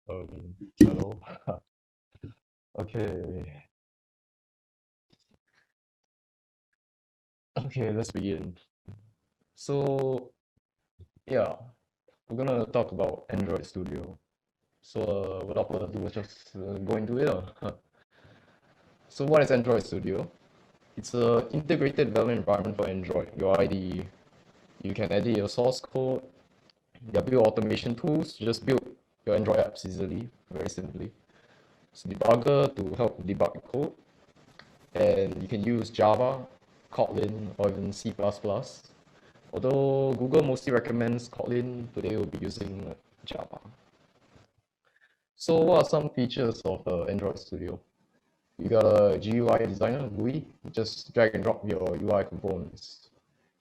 Hello. Okay. Okay, let's begin. So, yeah, we're gonna talk about Android Studio. So, without further ado, let's just go into it. So, what is Android Studio? It's an integrated development environment for Android, your IDE. You can edit your source code, you build automation tools, just build your Android apps easily, very simply. It's a debugger to help debug your code, and you can use Java, Kotlin, or even C++. Although Google mostly recommends Kotlin, today we'll be using Java. So what are some features of Android Studio? You got a GUI designer, GUI, just drag and drop your UI components.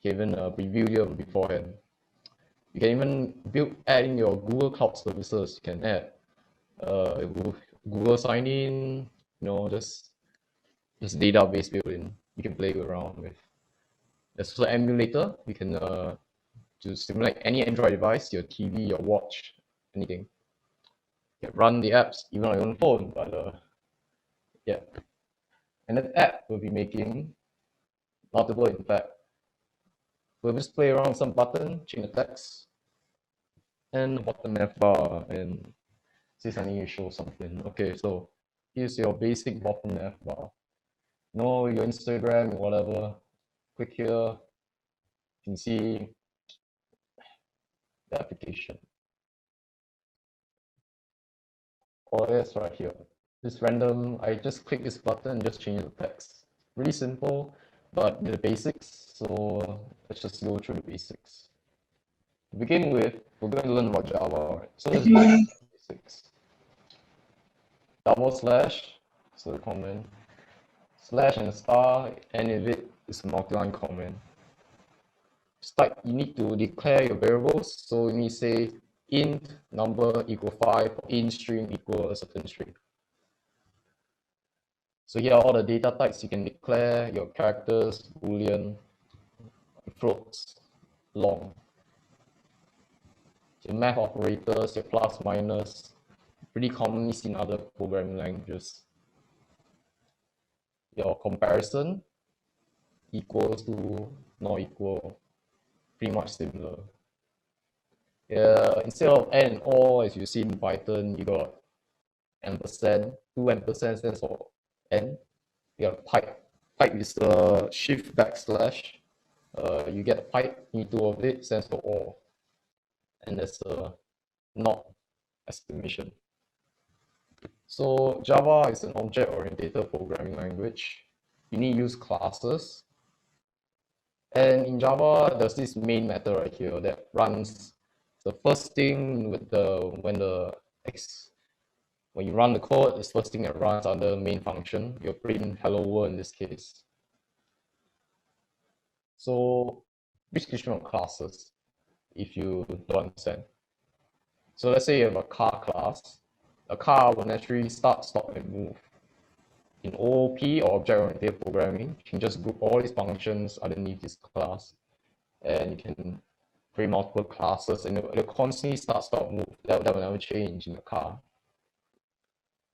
You can even preview them beforehand. You can even add in your Google Cloud services. You can add Google sign-in, just database built-in. You can play around with. There's also emulator. You can to simulate any Android device, your TV, your watch, anything. You can run the apps even on your own phone, but yeah. And that app will be making multiple, in fact. We'll just play around with some button, change the text, and bottom left bar, and see something you show something. Okay, so here's your basic bottom left bar. Your Instagram, whatever. Click here, you can see the application. Or it's right here. This random, I just click this button and just change the text. Really simple, but the basics, so let's just go through the basics. To begin with, we're going to learn about Java. So let's go through the basics. Double slash, so the comment. Slash and a star, and if it is a multi-line comment. Start, you need to declare your variables, so you need to say int number equal 5, or int string equal a certain string. So here are all the data types you can declare, your characters, boolean, floats, long. Your math operators, your plus, minus, pretty commonly seen in other programming languages. Your comparison, equals to, not equal, pretty much similar. Instead of and or, as you see in Python, you got ampersand, 2 ampersand stands for and. You got pipe. Pipe is the shift backslash. You get a pipe, two of it stands for or. And there's a not exclamation. So Java is an object-oriented programming language. You need to use classes. And in Java, there's this main method right here that runs the first thing with when you run the code, it's first thing that runs under main function, your print hello world in this case. So brief description of classes, if you don't understand. So let's say you have a car class. A car will naturally start, stop, and move. In OOP or object-oriented programming, you can just group all these functions underneath this class, and you can create multiple classes, and it'll constantly start, stop, move. That will never change in the car.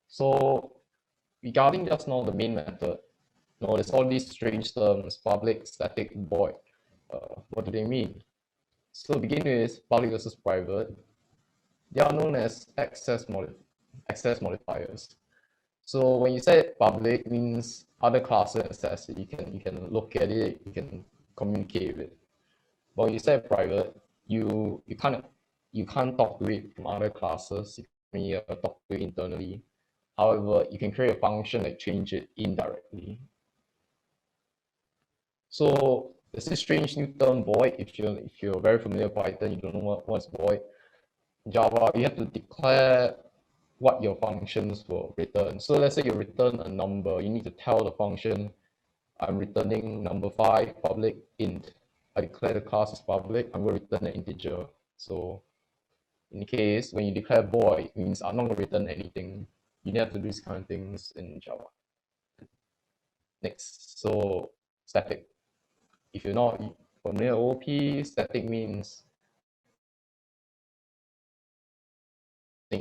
So regarding just now the main method, there's all these strange terms: public, static, void. What do they mean? So to begin with, public versus private. They are known as access modifiers. So when you say public, means other classes access it. You can look at it, you can communicate with it. But when you say private, you can't talk to it from other classes. You can only talk to it internally. However, you can create a function that change it indirectly. So there's this strange new term void. If you're very familiar with Python, you don't know what's void. In Java, you have to declare what your functions will return. So let's say you return a number, you need to tell the function, I'm returning number 5, public int. I declare the class as public, I'm going to return an integer. So in case when you declare void, it means I'm not going to return anything. You have to do these kind of things in Java. Next, so static. If you're not familiar with OOP, static means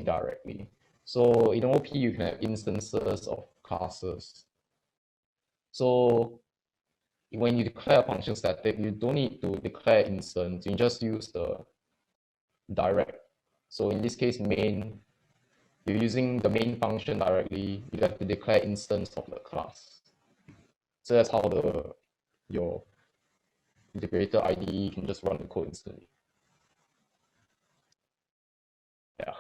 directly. So in OP, you can have instances of classes. So when you declare a function static, you don't need to declare instance. You just use the direct. So in this case, main, you're using the main function directly. You have to declare instance of the class. So that's how your integrator IDE can just run the code instantly. Yeah,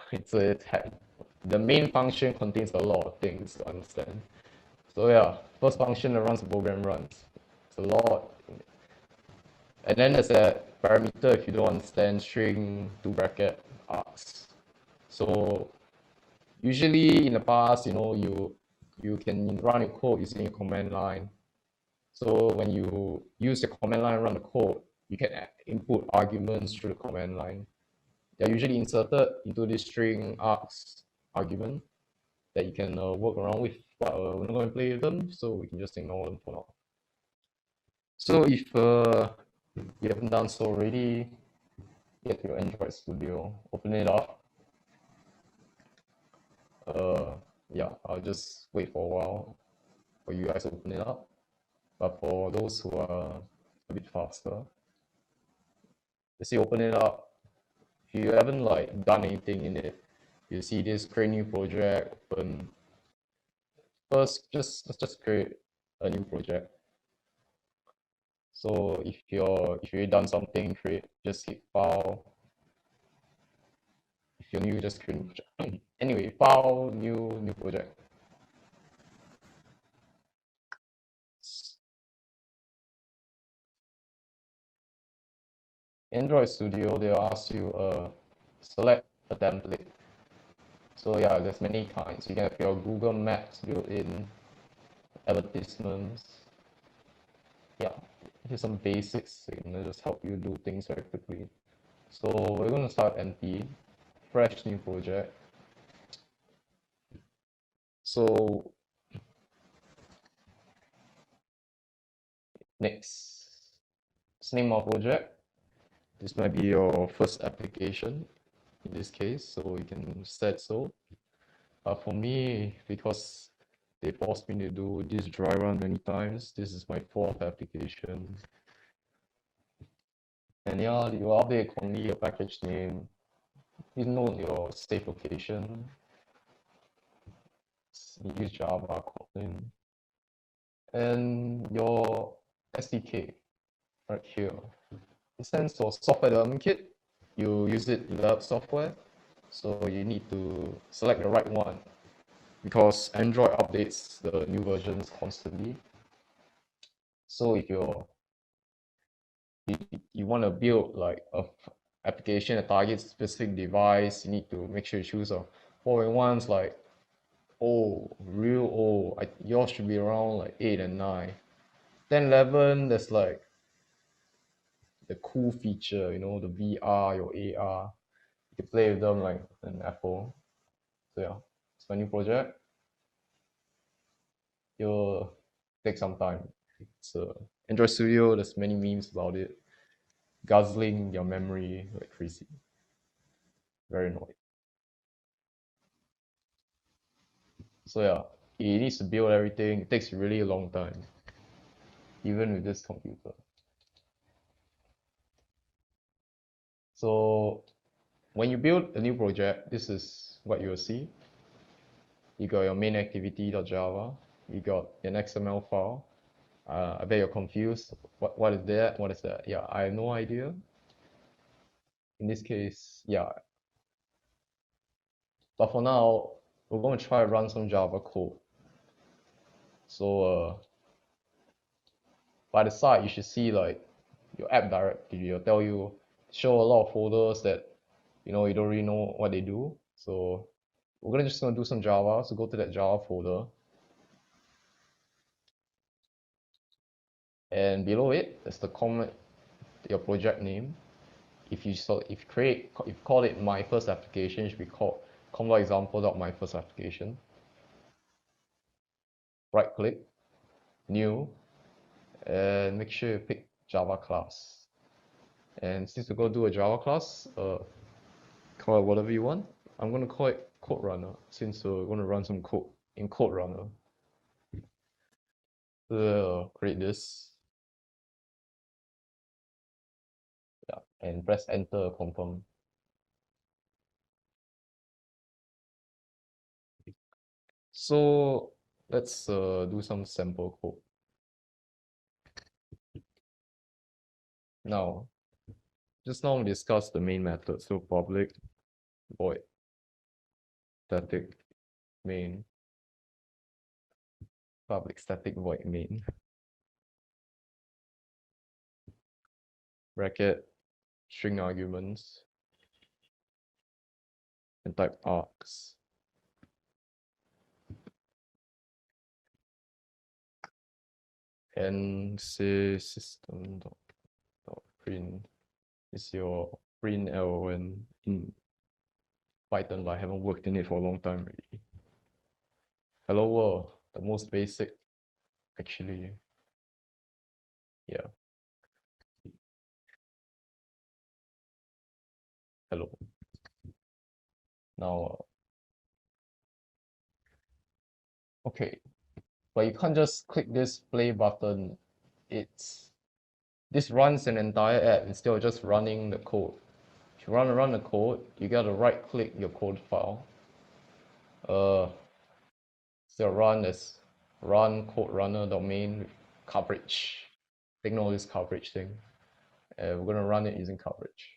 the main function contains a lot of things to understand. So yeah, first function that runs the program runs. It's a lot. And then there's a parameter if you don't understand string to bracket args. So usually in the past, you can run your code using a command line. So when you use the command line to run the code, you can input arguments through the command line. They're usually inserted into this string args argument that you can work around with, but we're not going to play with them, so we can just ignore them for now. So if you haven't done so already, get your Android Studio, open it up. Yeah, I'll just wait for a while for you guys to open it up. But for those who are a bit faster, just you open it up. If you haven't like done anything in it, you see this create new project, open. First, let's just create a new project. So if you've done something, create, just hit file. If you're new, just create new project. Anyway, file, new project. Android Studio, they'll ask you select a template. So yeah, there's many kinds. You can have your Google Maps built-in, advertisements. Yeah, here's some basics to just help you do things very quickly. So we're going to start empty, fresh new project. So next, name of project. This might be your first application in this case, so you can set so. But for me, because they forced me to do this dry run many times, this is my fourth application. And yeah, you update only your package name, you know your state location, you use Java, Kotlin, and your SDK right here. It stands for Software Development Kit. You use it to develop software, so you need to select the right one because Android updates the new versions constantly. So if you want to build like a application that targets a specific device, you need to make sure you choose a 4.1's like real old. Yours should be around like 8 and 9. 10, 11, there's like the cool feature, the VR, your AR. You can play with them like an Apple. So yeah, it's my new project. It'll take some time. It's Android Studio, there's many memes about it. Guzzling your memory like crazy. Very annoying. So yeah, it needs to build everything. It takes really a long time, even with this computer. So when you build a new project, this is what you'll see. You got your main activity.java. You got an XML file. I bet you're confused. What is that? What is that? Yeah, I have no idea. In this case, yeah. But for now, we're going to try to run some Java code. So by the side, you should see like your app directory. It'll tell you, show a lot of folders that you don't really know what they do. So we're just gonna do some Java. So go to that Java folder, and below it, there's the comment, your project name. If you call it my first application, it should be called convo.example.my first application. Right click, new, and make sure you pick Java class. And since we're going to do a Java class, call it whatever you want. I'm going to call it code runner, since we're going to run some code in code runner. Create this. Yeah, and press enter, confirm. So let's do some sample code. Now, just now we discussed the main method. So public void static main, public static void main, bracket string arguments, and type args. And say system.print is your print ln in Python, but I haven't worked in it for a long time already. Hello world, the most basic, actually. Yeah. Hello. Now, okay, but you can't just click this play button. This runs an entire app instead of just running the code. If you run the code, you gotta right click your code file. So run as run code runner domain coverage. Ignore this coverage thing. We're gonna run it using coverage.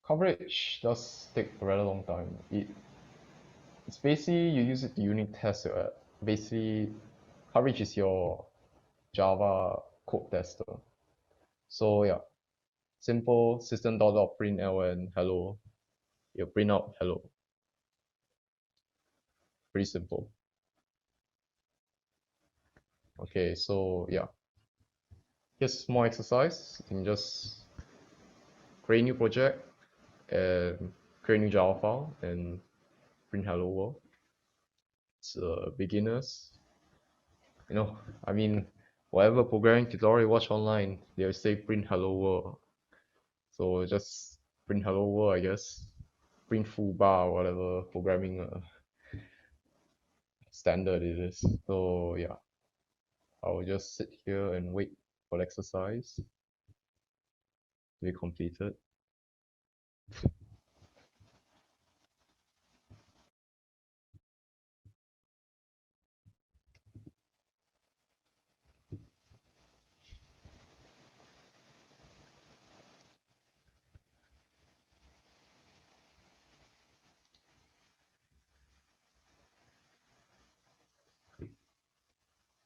Coverage does take a rather long time. It's basically you use it to unit test your app. Basically, coverage is your Java code tester. So yeah, simple system.out.println hello. You print out hello. Pretty simple. Okay, so yeah. Here's a small exercise. You can just create a new project and create a new Java file and print hello world. It's beginners. I mean, whatever programming tutorial you watch online, they'll say print hello world. So just print hello world, I guess. Print full bar, whatever programming standard it is. So yeah, I'll just sit here and wait for the exercise to be completed.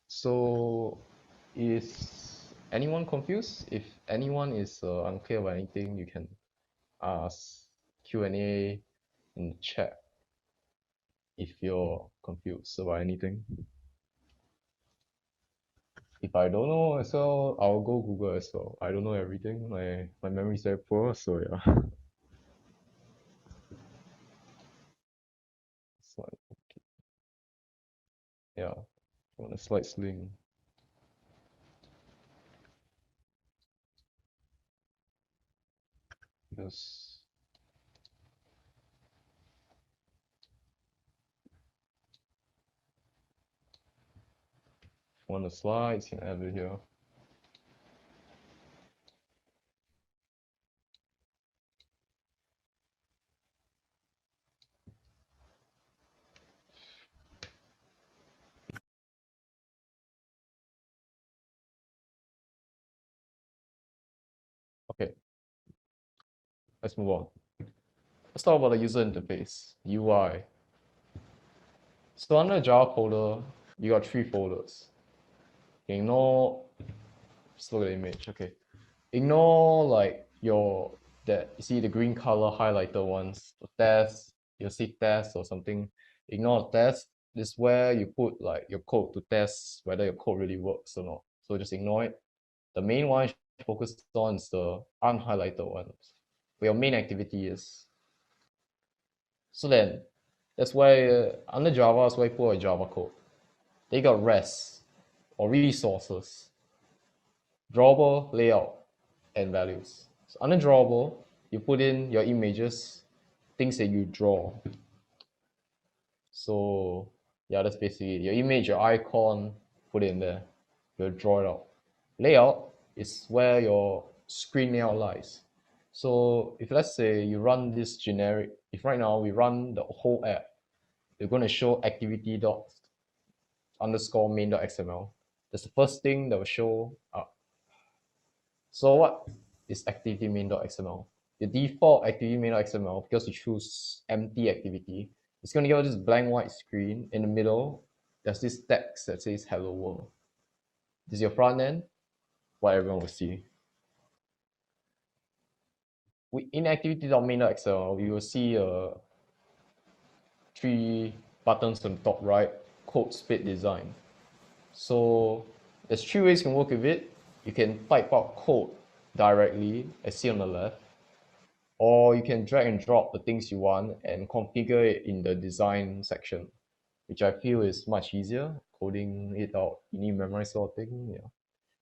So is anyone confused? If anyone is unclear about anything, you can ask Q&A in the chat if you're confused about anything. If I don't know as well, I'll go Google as well. I don't know everything. My memory is very poor, so yeah. Slide. Yeah, on a slight sling. Just want the slides, you can add it here. Okay, let's move on. Let's talk about the user interface, UI. So under Java folder, you got 3 folders. Ignore, just look at the image, okay. Ignore like you see the green color highlighter ones, the test, you'll see test or something. Ignore test. This is where you put like your code to test whether your code really works or not. So just ignore it. The main one focus on is the unhighlighted ones, where your main activity is. So then, that's why under Java, that's why you put a Java code. They got res, or resources, drawable, layout, and values. So under drawable, you put in your images, things that you draw. So yeah, that's basically it. Your image, your icon, put it in there. You'll draw it out. Layout is where your screen layout lies. So if let's say you run this generic, if right now we run the whole app, you're going to show activity dot underscore main dot xml. That's the first thing that will show up. So what is activity main dot xml? The default activity main dot xml, because you choose empty activity, it's going to give us this blank white screen. In the middle, there's this text that says hello world. This is your front end, what everyone will see. In activity.main.xml, you will see 3 buttons on the top right, code split design. So there's 3 ways you can work with it. You can type out code directly, as seen on the left, or you can drag and drop the things you want and configure it in the design section, which I feel is much easier. Coding it out, you need to memorize sort of thing. Yeah,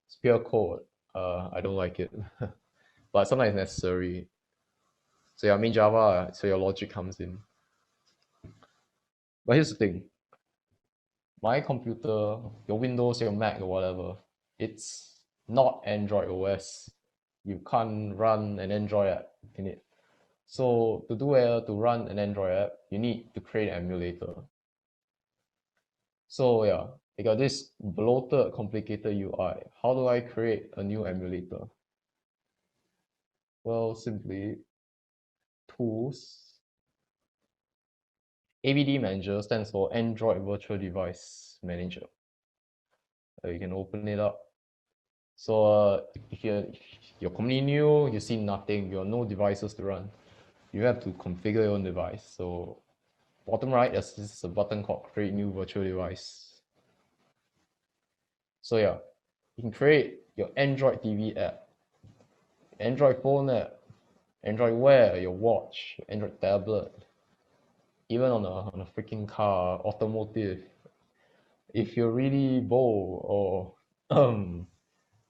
it's pure code. I don't like it, but sometimes it's necessary. So yeah, I mean Java, so your logic comes in. But here's the thing. My computer, your Windows, your Mac, or whatever, it's not Android OS. You can't run an Android app in it. So to run an Android app, you need to create an emulator. So yeah, I got this bloated, complicated UI. How do I create a new emulator? Well, simply tools. AVD Manager stands for Android Virtual Device Manager. You can open it up. So if you're completely new, you see nothing, you have no devices to run, you have to configure your own device. So bottom right, there's this a button called Create New Virtual Device. So yeah, you can create your Android TV app, Android phone app, Android Wear, your watch, Android tablet, even on a freaking car, automotive. If you're really bold or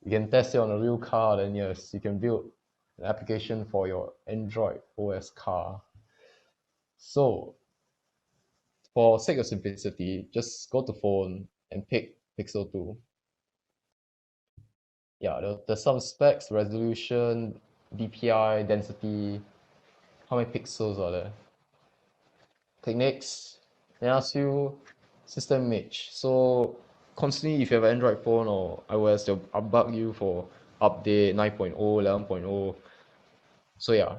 you can test it on a real car, then yes, you can build an application for your Android OS car. So for sake of simplicity, just go to phone and pick Pixel 2. Yeah, there's some specs, resolution, DPI, density, how many pixels are there. Click next, then ask you system image. So constantly, if you have an Android phone or iOS, they'll bug you for update 9.0, 11.0. So yeah,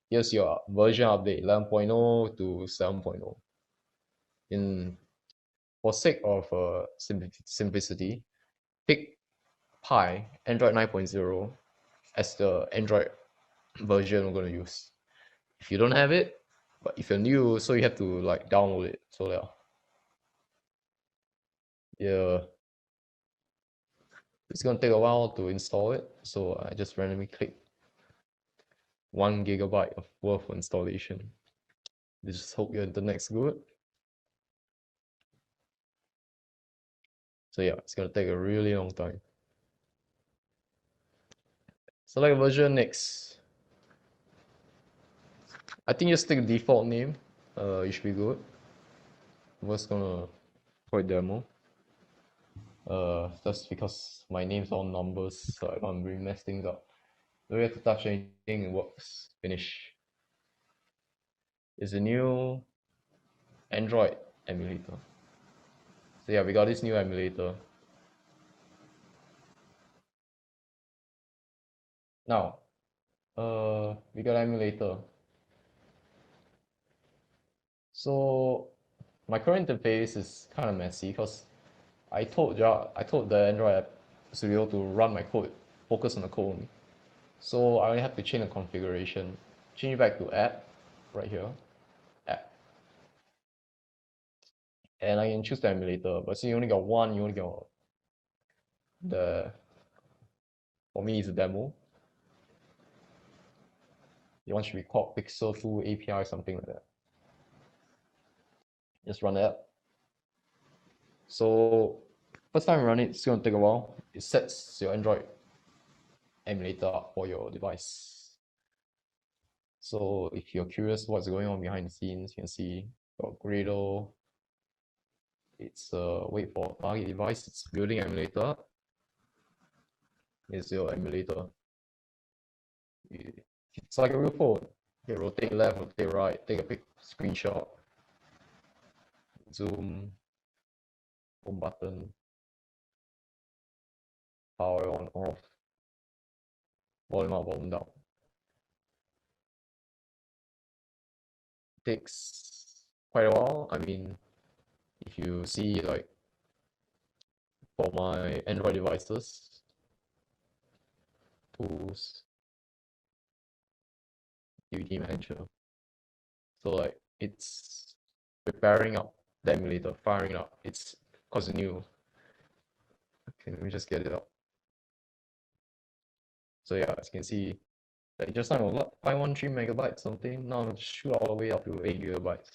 here's your version update 11.0 to 7.0. For sake of simplicity, pick Pi Android 9.0 as the Android version we're going to use. If you don't have it, but if you're new, so you have to like download it. So yeah, it's going to take a while to install it. So I just randomly click 1 gigabyte of worth of installation. Just hope your internet's good. So yeah, it's going to take a really long time. Select a version next. I think just take a default name. You should be good. I'm just gonna for a demo. Just because my name's all numbers, so I can't really mess things up. Don't have to touch anything, it works. Finish. It's a new Android emulator. So yeah, we got this new emulator. Now, we got emulator. So my current interface is kind of messy because I told the Android app studio to run my code, focus on the code only. So I only have to change the configuration, change it back to app, right here, app. And I can choose the emulator, but since you only got one, you only got the For me, it's a demo. It wants to be called Pixel 2 API, something like that. Just run the app. So first time you run it, it's going to take a while. It sets your Android emulator up for your device. So if you're curious what's going on behind the scenes, you can see got Gradle. It's wait for target device. It's building emulator. It's your emulator. It's like a real phone. You rotate left, rotate right, take a big screenshot, zoom, home button, power on, off, volume up, volume down. Takes quite a while. I mean, if you see like for my Android devices, tools, DVD manager. So like it's preparing up the emulator, firing up. It's cause new. Okay, let me just get it up. So yeah, as you can see, like just now what 513 megabytes something. Now it's shoot all the way up to 8 gigabytes.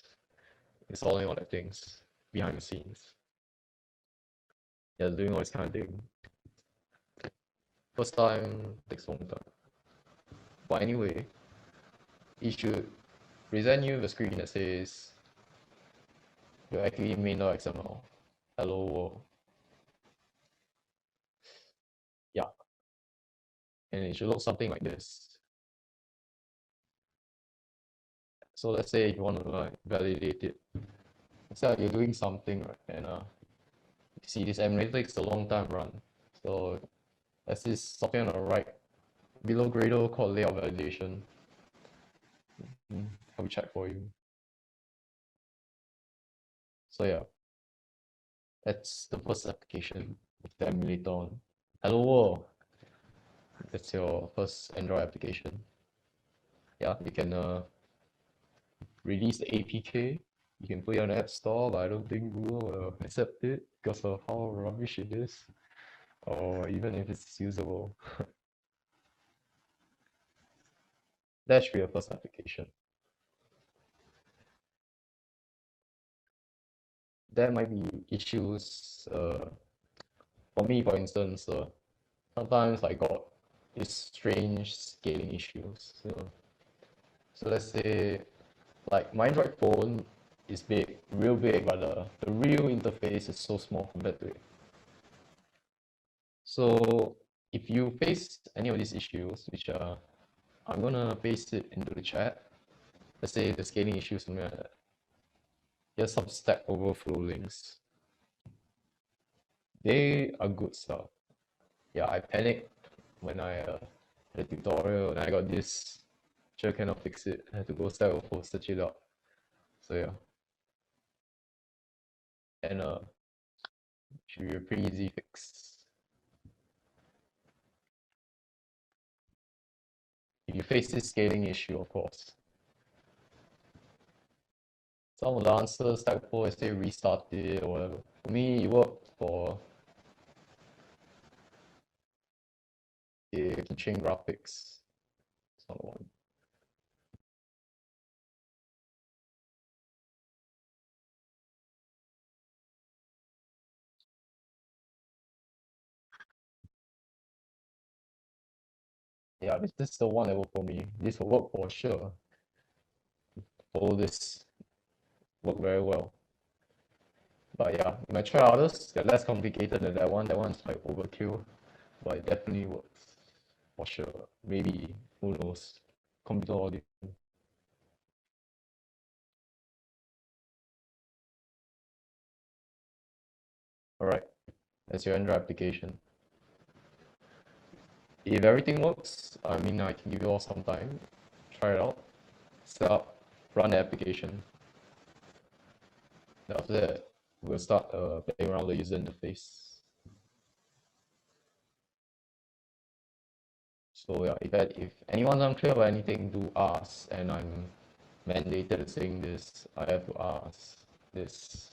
Installing all the things behind the scenes. Yeah, doing all this kind of thing. First time takes a long time. But anyway, it should present you the screen that says your actually main.xml. Hello world. Yeah. And it should look something like this. So let's say if you want to like validate it. It's like you're doing something, right? And you see this emulator takes a long time to run. So there's this something on the right below Gradle called layout validation. I will check for you. So yeah, that's the first application with the emulator on. Hello world. That's your first Android application. Yeah, you can release the APK. You can put it on the App Store, but I don't think Google will accept it because of how rubbish it is, or even if it's usable. That should be your first application. There might be issues. For me, for instance, sometimes I got these strange scaling issues. So let's say, like my Android phone is big, real big, but the real interface is so small compared to it. So if you face any of these issues, which I'm gonna paste it into the chat. Let's say the scaling issue, something like that. Here's some Stack Overflow links. They are good stuff. Yeah, I panicked when I had a tutorial and I got this. Sure cannot fix it. I had to go Stack Overflow, search it out. So yeah. And should be a pretty easy fix. If you face this scaling issue, of course. Some of the answers, Stack Overflow, I say restart it or whatever. For me, it worked for the chain graphics. It's not the one. Yeah, this is the one that worked for me. This will work for sure. All this work very well. But yeah, you might try others. They're less complicated than that one. That one's like overkill. But it definitely works. For sure. Maybe, who knows? Computer audio. Alright, that's your Android application. If everything works, I mean, I can give you all some time. Try it out. Set up, run the application. Then after that, we'll start playing around the user interface. So yeah, if anyone's unclear about anything, do ask, and I'm mandated saying this. I have to ask this.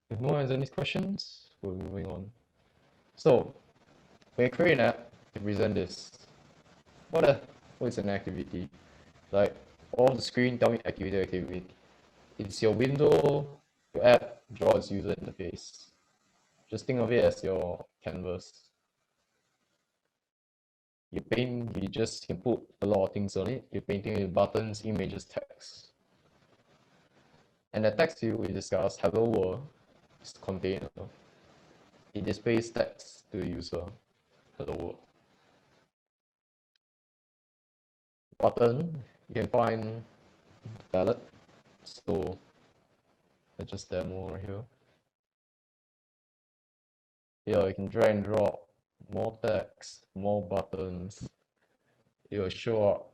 If no one has any questions, we're moving on. So, when you create an app, you present this. What is an activity? Like, all the screen tell me activity. It's your window, your app draws user interface. Just think of it as your canvas. You just can put a lot of things on it. You're painting with buttons, images, text. And the text view we discussed, hello world, is the container. It displays text to the user, hello world. Button, you can find palette. So let's just demo right here. Here you can drag and drop more text, more buttons. It will show up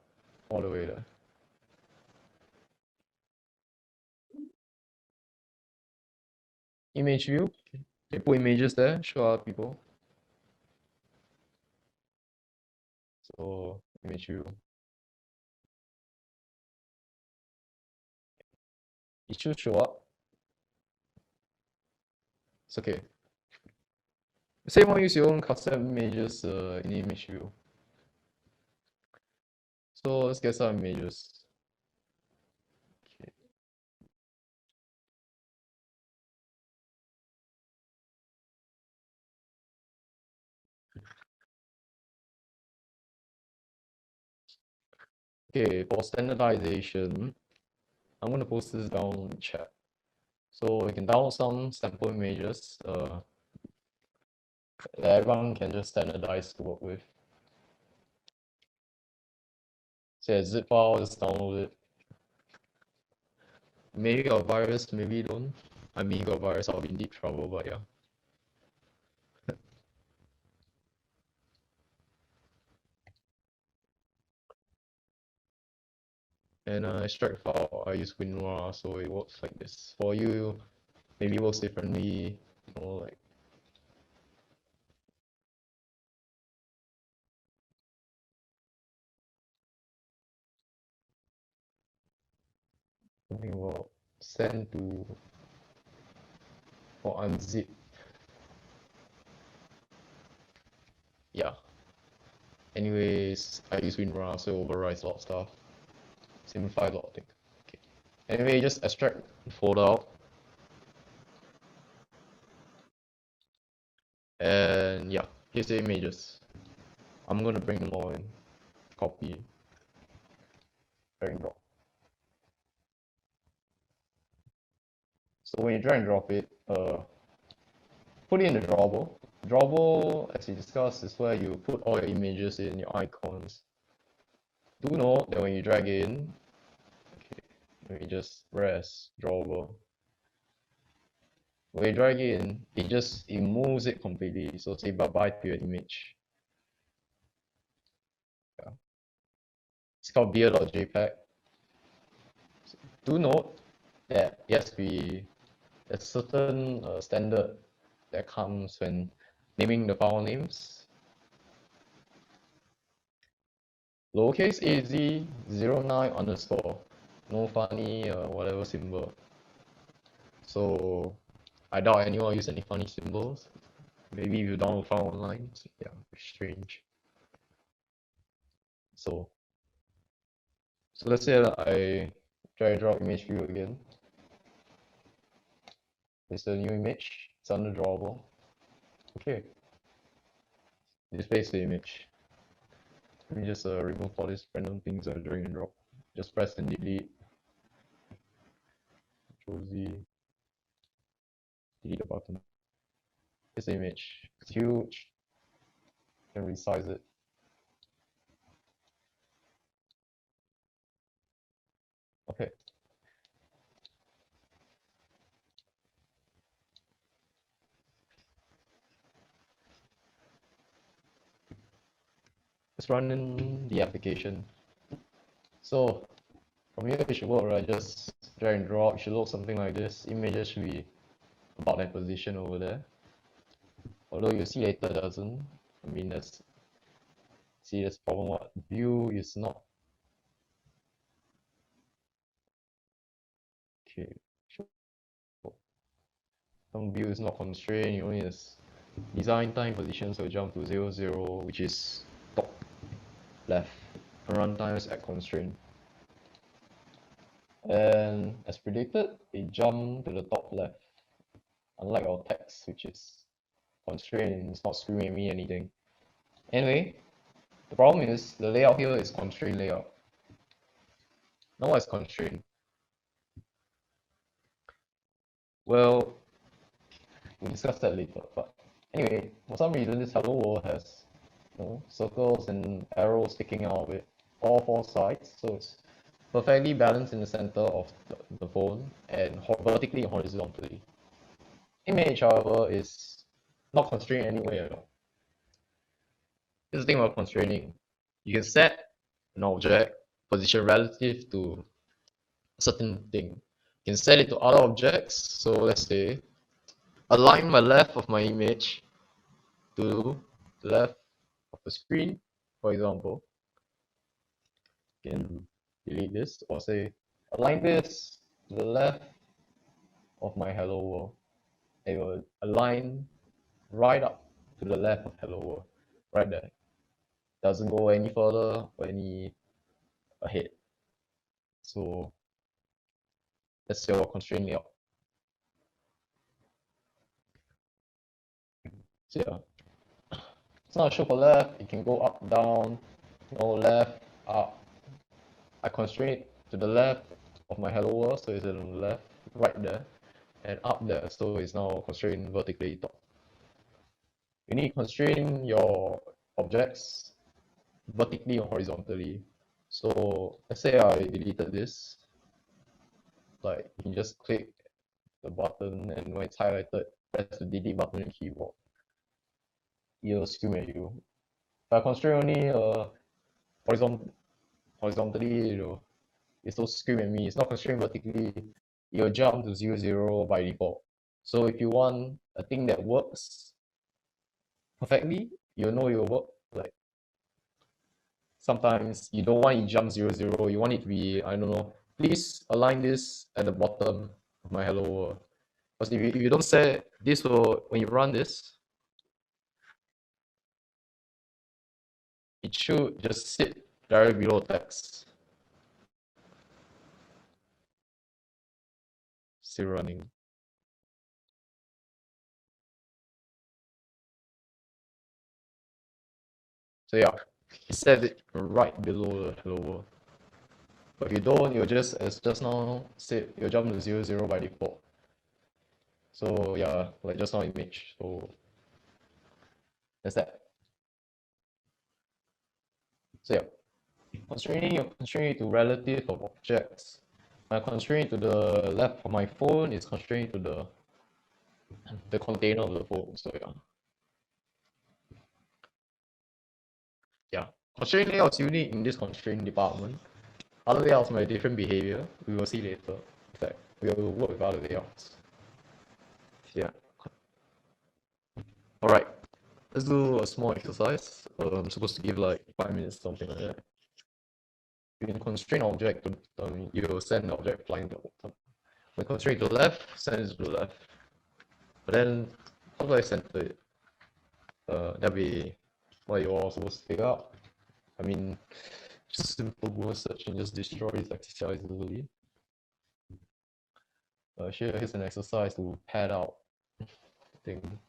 all the way there. Image view, you put images there, show up people. So image view. It should show up. It's okay. Same one, use your own custom images in image view. So let's get some images. Okay, for standardization, I'm gonna post this down in chat. So you can download some sample images that everyone can just standardize to work with. Say a zip file, just download it. Maybe you got a virus, maybe you don't. I mean, you got a virus, I'll be in deep trouble, but yeah. And extract file, I use WinRAR, so it works like this. For you, maybe it works differently, you know, like something will send to or unzip. Yeah. Anyways, I use WinRAR, so overrides a lot of stuff. Simplify a lot of things. Okay. Anyway, just extract the folder out. And yeah, here's the images. I'm gonna bring them all in. Copy. Drag and drop. So when you drag and drop it, put it in the drawable. Drawable, as we discussed, is where you put all your images in, your icons. Do note that when you drag in, okay, let me just press drawable. When you drag in, it moves it completely. So say bye-bye to your image. Yeah. It's called beer.jpg. Do note that yes, there's certain standard that comes when naming the file names. Lowercase az 09 underscore, no funny whatever symbol. So I doubt anyone use any funny symbols. Maybe if you download file online, so yeah, strange. So let's say that I drag and drop image view again. It's a new image, it's under drawable. Okay, displays the image. Let me just remove all these random things that are drag and drop. Just press and delete. Control Z. Delete the button. This image, it's huge. Can resize it. Okay. Let's run in the application. So from here it should work, right? Just drag and drop. It should look something like this. Images should be about that position over there. Although you see later it doesn't. I mean, that's problem. What view is not okay. Some view is not constrained, you only has design time position, so jump to 0, 0, which is top left. And runtime is at constraint. And as predicted, it jumped to the top left. Unlike our text, which is constrained and it's not screaming at me anything. Anyway, the problem is the layout here is constrained layout. Now what's constrained? Well, we'll discuss that later. But anyway, for some reason this hello world has circles and arrows sticking out of it, all four sides, so it's perfectly balanced in the center of the phone and vertically and horizontally. Image, however, is not constrained anywhere at all. Here's the thing about constraining. You can set an object position relative to a certain thing. You can set it to other objects. So let's say align my left of my image to the left of the screen, for example. You can delete this or say align this to the left of my hello world. It will align right up to the left of hello world, right there. Doesn't go any further or any ahead. So that's your constraint layout. So yeah, it's not a show for left. It can go up, down, left, up. I constrain it to the left of my hello world, so it's on the left, right there, and up there, so it's now constrained vertically top. You need to constrain your objects vertically or horizontally. So let's say I deleted this, like you can just click the button and when it's highlighted, press the delete button on the keyboard. It'll scream at you. If I constrain only horizontally, it'll scream at me. It's not constrained vertically, it'll jump to 0, 0 by default. So if you want a thing that works perfectly, you'll know it'll work. Like sometimes you don't want it to jump 0, 0, you want it to be, I don't know, please align this at the bottom of my hello world. Because if you don't set this, will when you run this, it should just sit directly below text. Still running. So yeah, set it right below the hello world. But if you don't, you'll just, as just now said, you'll jump to 0, 0 by default. So yeah, like just now image. So that's that. So yeah, you're constraining to relative of objects. My constraint to the left of my phone is constrained to the container of the phone. So yeah. Yeah. Constraint layouts unique in this constraint department. Other layouts might have different behavior. We will see later. In fact, we will work with other layouts. Yeah. Alright. Let's do a small exercise. I'm supposed to give like 5 minutes, something like that. You can constrain object to you send the object flying to the bottom. When constrain to the left, send it to the left. But then how do I center it? That'll be what you're all supposed to figure out. I mean, just simple Google search and just destroy this exercise easily. Here's an exercise to pad out thing.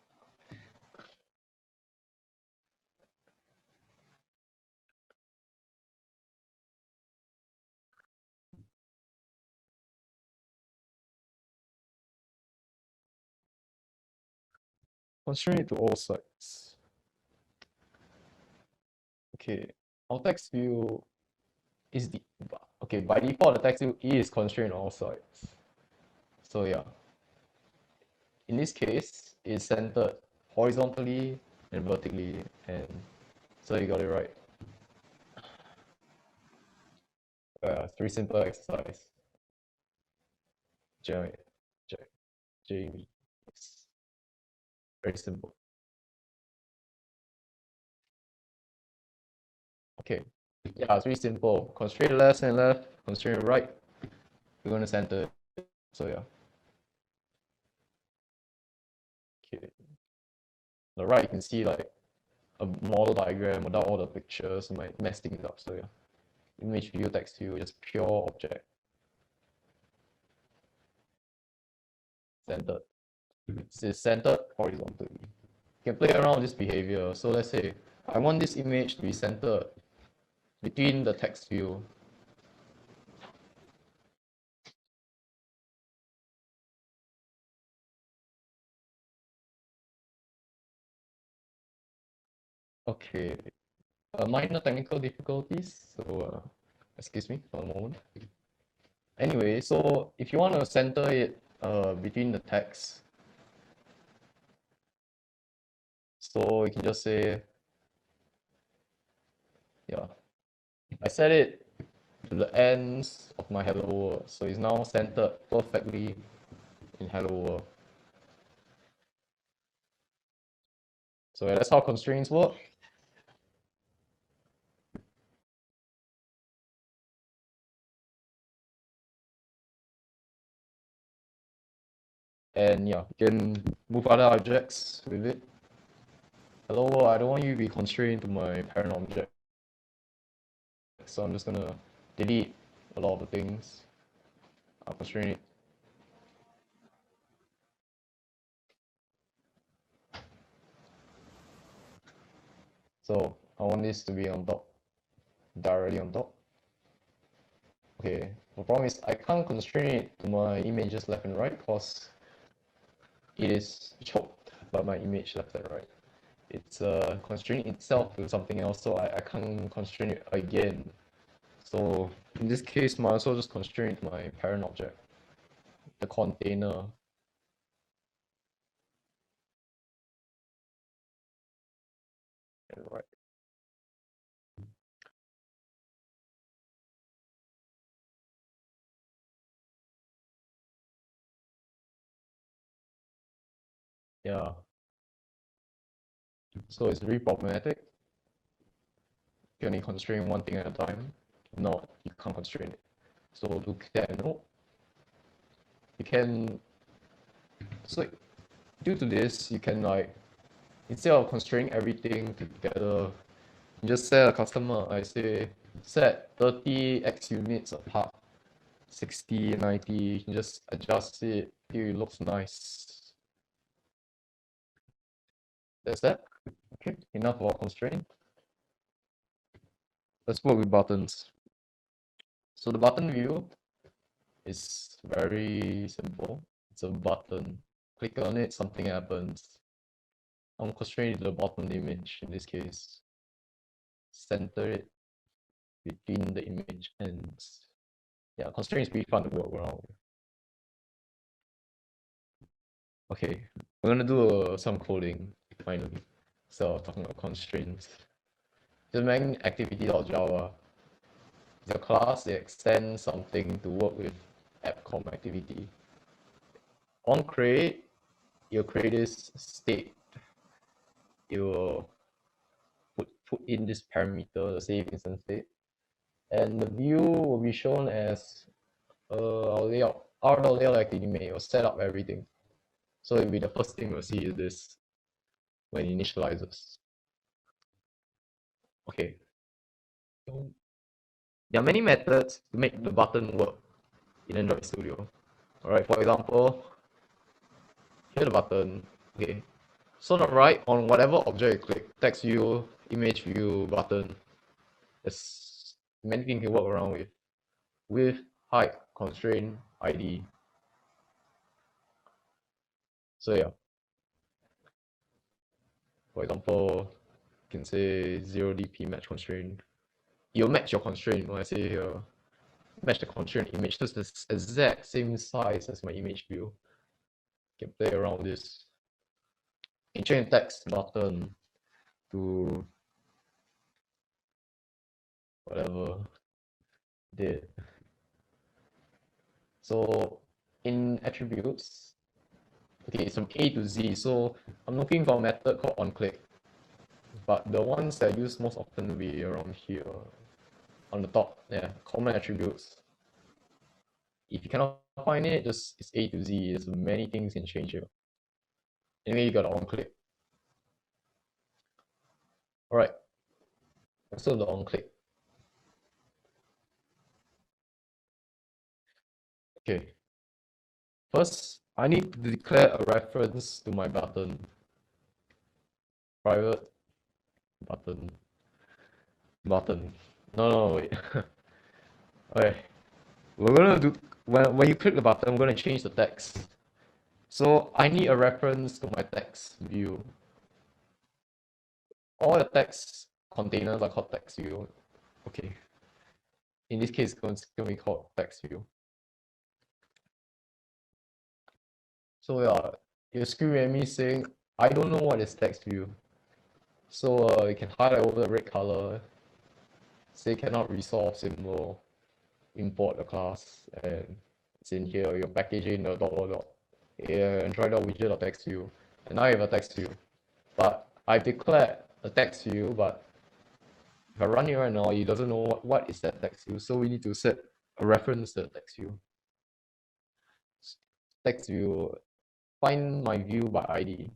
Constrain it to all sides. Okay, our text view is the okay by default the text view is constrained on all sides. So yeah, in this case it's centered horizontally and vertically, and so you got it right. Three simple exercise. Jamie. It's very simple. Okay. Yeah, it's really simple. Constrain left and left, constrain right. We're going to center it. So yeah. On the right, you can see like a model diagram without all the pictures, might mess things up. So yeah, image view, text view, just pure object. Centered. It's centered horizontally. You can play around with this behavior. So let's say I want this image to be centered between the text view. Okay, minor technical difficulties. So excuse me for a moment. Anyway, so if you want to center it between the text, so you can just say, yeah, I set it to the ends of my hello world. So it's now centered perfectly in hello world. So that's how constraints work. And yeah, you can move other objects with it. Hello world, I don't want you to be constrained to my parent object. So I'm just gonna delete a lot of the things. I'll constrain it. So I want this to be on top, directly on top. Okay, the problem is I can't constrain it to my images left and right because it is choked by my image left and right. It's constraining itself to something else, so I can't constrain it again. So in this case, might as well just constrain it to my parent object, the container. Right. Yeah. So it's very problematic. You only constrain one thing at a time. No, you can't constrain it. So to get a note, you can. So due to this, you can like instead of constraining everything together, you just set a customer. I say set 30 X units apart, 60, 90. You can just adjust it till it looks nice. That's that. Okay, enough about constraint. Let's work with buttons. So the button view is very simple. It's a button. Click on it, something happens. I'm constraining to the bottom of the image in this case. Center it between the image ends. Yeah, constraint is pretty fun to work around with. Okay, we're gonna do some coding finally. So talking about constraints. Just main activity.java. It's a class that extends something to work with app.com activity. On create, you'll create this state. You'll put in this parameter, the save instance state. And the view will be shown as our layout, our layout activity may will set up everything. So it'll be the first thing we'll see is this when it initializes. Okay. There are many methods to make the button work in Android Studio. Alright, for example, here's the button. Okay. So on the right, on whatever object you click, text view, image view, button, there's many things you can work around with. Width, height, constraint, ID. So yeah. For example, you can say 0dp match constraint. You'll match your constraint when I say here. Match the constraint image. This is the exact same size as my image view. You can play around with this. You can change text button to whatever did. So in attributes, okay, it's from A to Z. So I'm looking for a method called onClick. But the ones that I use most often will be around here on the top. Yeah, common attributes. If you cannot find it, just it's A to Z. There's many things you can change here. Anyway, you got onClick. Alright, so the on click. Okay. First, I need to declare a reference to my button. Private button. Button. No, wait. Okay. We're gonna do when you click the button, we're gonna change the text. So I need a reference to my text view. All the text containers are called text view. Okay. In this case, it's gonna be called text view. So yeah, you scream at me saying, I don't know what is text view. So you can highlight over the red color, say cannot resolve symbol, import the class, and it's in here, you're packaging the dot, yeah, Android.widget.text view, and now you have a text view. But I've declared a text view, but if I run it right now, it doesn't know what is that text view, so we need to set a reference to the text view. Text view, find my view by ID.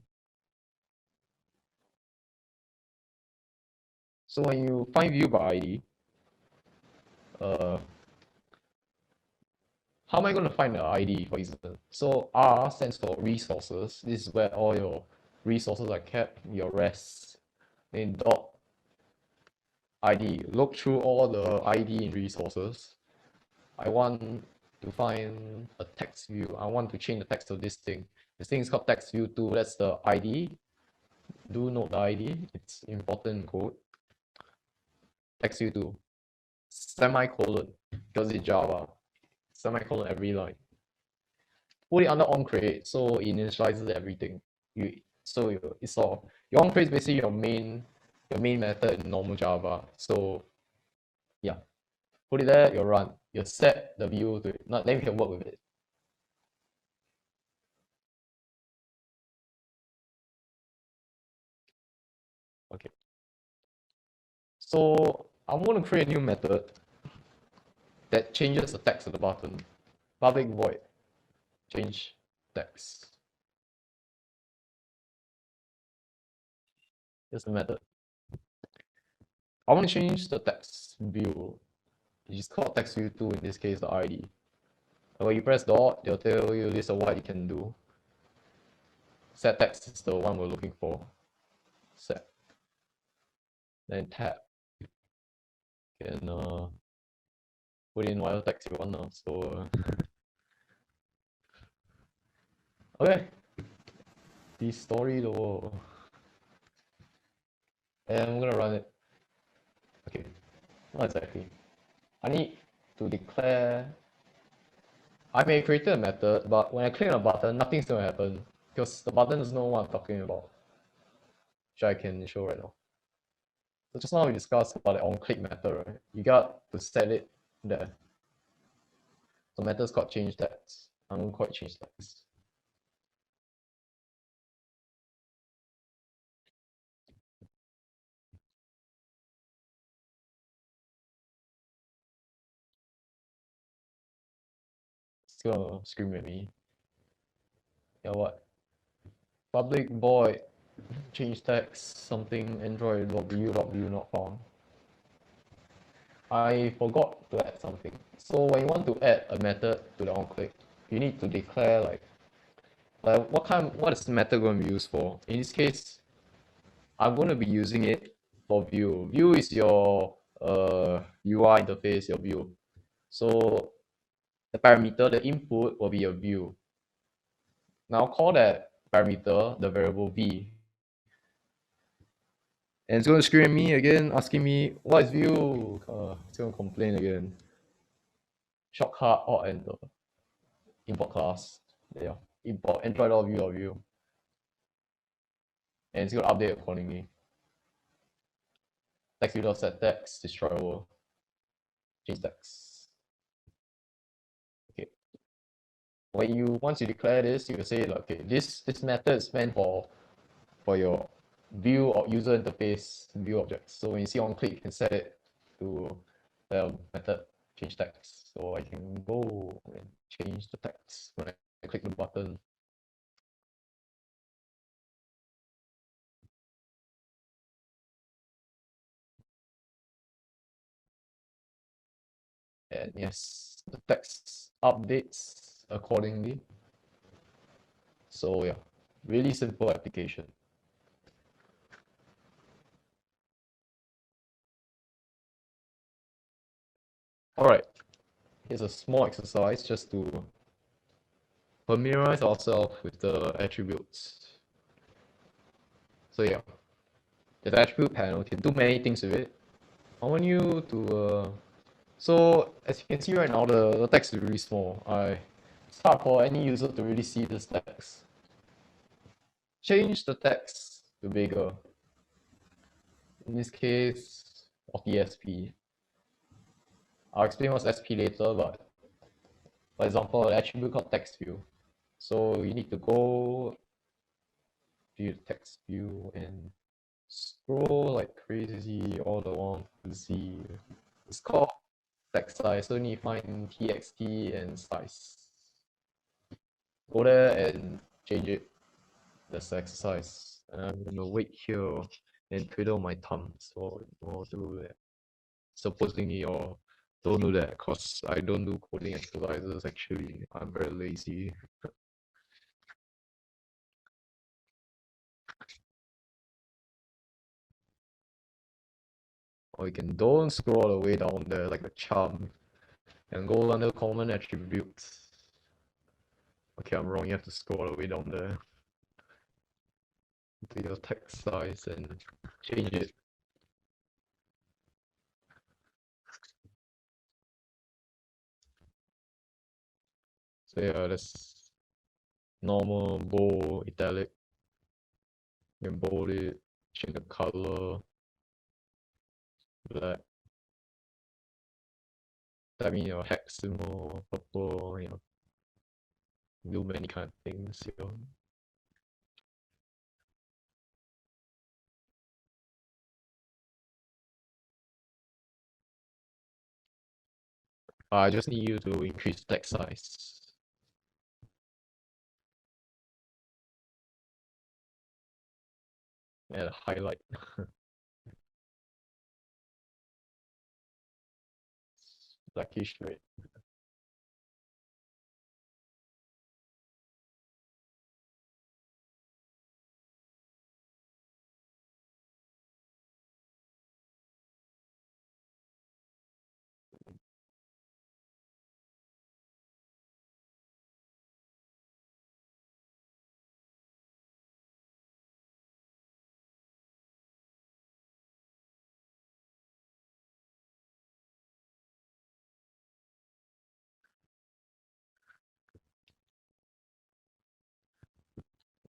So when you find view by ID, how am I going to find the ID, for example? So R stands for resources. This is where all your resources are kept, your res. Then dot ID. Look through all the ID in resources. I want to find a text view. I want to change the text of this thing. This thing is called text view 2. That's the ID. Do note the ID. It's important code. Text view 2. Semicolon. Because it's Java. Semicolon every line. Put it under onCreate, so it initializes everything. It's all your onCreate is basically your main method in normal Java. So yeah, put it there, you run. You set the view to it. Now then you can work with it. Okay. So I'm going to create a new method that changes the text of the button. Public void change text. Here's the method. I want to change the text view. It's called text view 2, in this case the ID. And when you press dot, they'll tell you list of what you can do. Set text is the one we're looking for. Set. Then tab. You can put in whatever text you want now. So okay. The story though. And I'm gonna run it. Okay. Not exactly. I need to declare. I may create a method, but when I click on a button, nothing's gonna happen because the button doesn't know what I'm talking about. Which I can show right now. So just now we discussed about the on-click method, right? You got to set it there. The method's called change text. I'm gonna call it change text. It's gonna scream at me. Yeah, what? Public void change text something Android.view not found. I forgot to add something. So when you want to add a method to the onClick, you need to declare like what is the method going to be used for? In this case, I'm going to be using it for view. View is your UI interface, your view. So the parameter, the input will be your view. Now call that parameter the variable v. And it's going to scream at me again, asking me what is view. It's going to complain again. Shortcut or enter. Import class. Yeah. Import Android.view. And it's going to update accordingly. Text view set text destroyable. Change text. Okay. Once you declare this, you will say like, okay, this method is meant for your view or user interface view objects. So when you see on click, you can set it to the method change text. So I can go and change the text when I click the button. and yes, the text updates accordingly. So yeah, really simple application. Alright, here's a small exercise just to familiarize ourselves with the attributes. So yeah, the attribute panel can do many things with it. I want you to so as you can see right now, the text is really small. It's hard for any user to really see this text. Change the text to bigger. In this case, 40 SP. I'll explain what's SP later, but for example, an attribute called TextView. So you need to go to TextView and scroll like crazy all the way to see. It's called text size, so you need to find txt and size. Go there and change it. That's the exercise. And I'm gonna wait here and twiddle my thumbs or do that. Supposedly, or don't do that because I don't do coding exercises actually. I'm very lazy. Or you can don't scroll all the way down there like a chump and go under common attributes. Okay, I'm wrong. You have to scroll all the way down there to your text size and change it. So yeah, that's normal, bold, italic. You can bold it, change the color, black. That means your hex symbol, purple, do many kind of things, I just need you to increase text size. And highlight. Blackish red.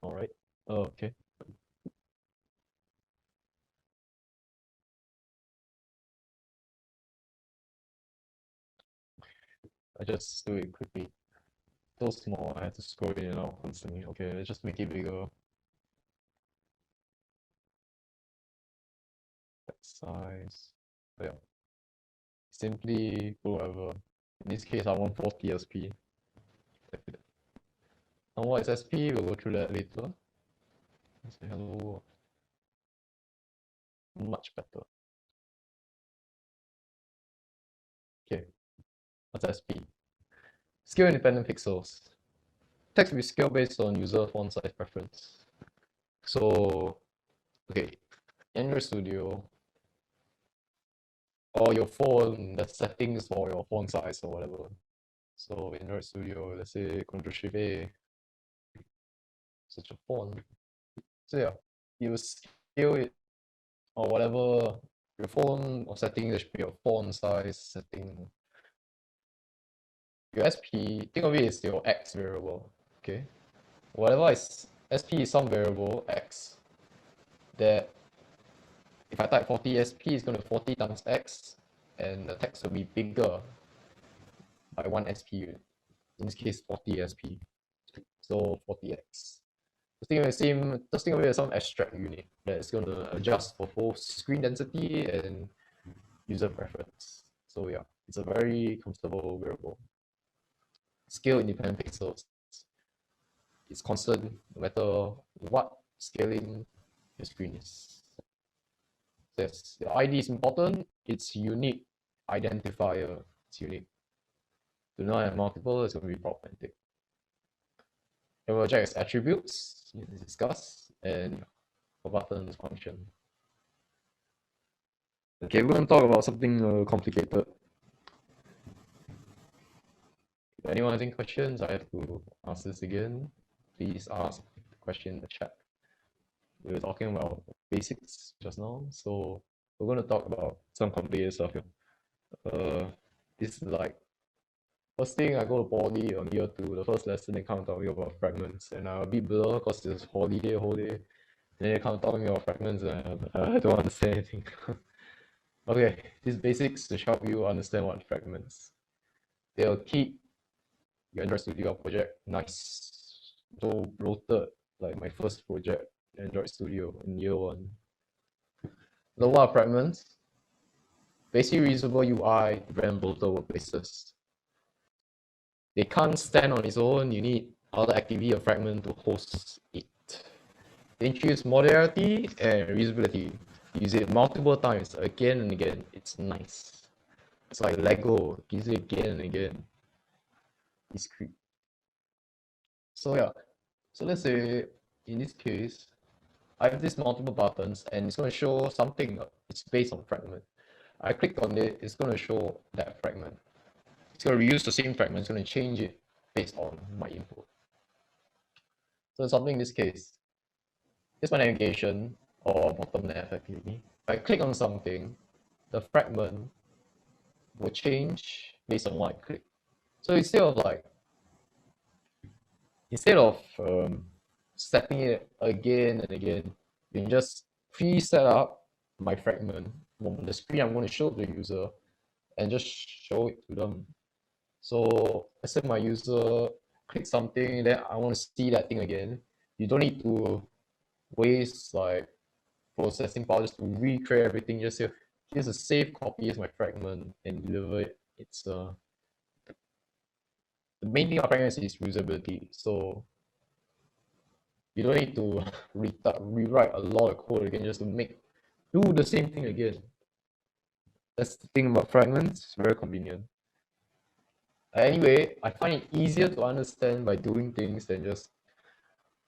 Alright. Okay. I just do it quickly. So small, I have to scroll in and out constantly. Okay, let's just make it bigger. Text size. So yeah. Simply go whatever. In this case, I want 40 SP. And what is SP? We'll go through that later. Let's say hello. Much better. Okay. What's SP? Scale independent pixels. Text will be scaled based on user font size preference. So, okay, Android Studio or your phone, the settings for your font size or whatever. So Android Studio, let's say Ctrl Shift A, such a font. So yeah, you scale it or whatever your phone or setting, there should be your font size setting. Your SP, think of it as your X variable, okay? Whatever is SP is some variable X that if I type 40 SP, it's going to 40 times X, and the text will be bigger by 1 SP unit. In this case, 40 SP. So 40x. Just think of it as some abstract unit that's going to adjust for both screen density and user preference. So yeah, it's a very comfortable variable. Scale independent pixels. It's constant no matter what scaling your screen is. Yes, the ID is important. It's unique identifier. It's unique. Do not have multiple, it's going to be problematic. It will check its attributes, discuss, and for buttons function. Okay, we're going to talk about something complicated. If anyone has any questions, I have to ask this again. Please ask the question in the chat. We were talking about basics just now, so we're going to talk about some complicated stuff here. This is like first thing I go to poly on year 2, the first lesson they come talking about fragments, and I'm a bit blur because it's holiday whole day. And they come talking about fragments, and I don't understand anything. Okay, these basics to help you understand what fragments. They'll keep your Android Studio project nice, so bloated like my first project, Android Studio in year 1. The what are fragments? Basic reusable UI to brand bloated workplaces. They can't stand on its own, you need other activity or fragment to host it. They introduce modularity and reusability. Use it multiple times, again and again. It's nice. It's like Lego, use it again and again. It's creepy. So yeah, so let's say in this case, I have these multiple buttons and it's going to show something. It's based on fragment. I click on it, it's going to show that fragment. It's going to reuse the same fragment, it's going to change it based on my input. So something in this case, here's my navigation or bottom left activity. If I click on something, the fragment will change based on what I click. So instead of setting it again and again, you can just pre-set up my fragment on the screen I'm going to show the user and just show it to them. So let's say my user click something, then I want to see that thing again. You don't need to waste like processing power just to recreate everything. Just say, here's a safe copy as my fragment and deliver it. It's the main thing of fragments is reusability. So you don't need to rewrite a lot of code again just to do the same thing again. That's the thing about fragments, it's very convenient. Anyway, I find it easier to understand by doing things than just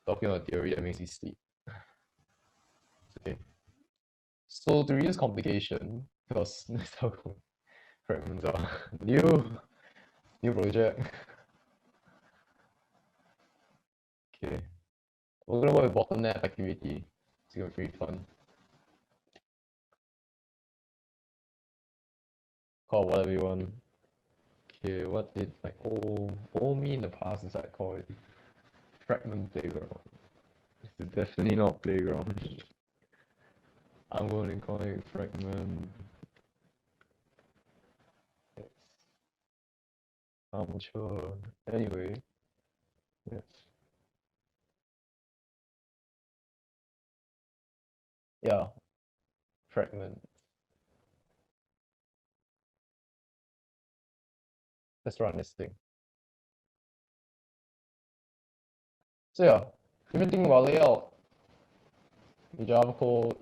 talking about theory that makes you sleep. Okay. So to reduce complication, because that's how fragments are. New project. Okay. We're gonna work with bottleneck activity. It's gonna be pretty fun. Call whatever you want. Okay, what did like old me in the past is I call it fragment playground. It's definitely not playground. I'm going to call it fragment. Yes. I'm sure. Anyway, yes. Yeah, fragment. Let's run this thing. So yeah, if you think about layout, the Java code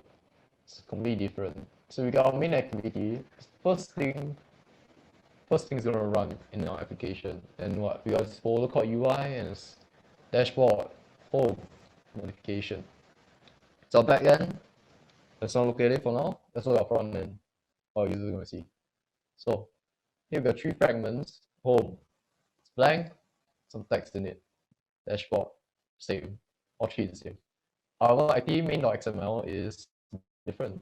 is completely different. So we got our main activity. First thing is gonna run in our application, and what we got this folder called UI and this dashboard home notification. So backend, let's not look at it for now. Let's look at front end. Our user is gonna see. So here we got 3 fragments. Home, it's blank, some text in it. Dashboard, same. All 3 is the same. However, IP main.xml is different.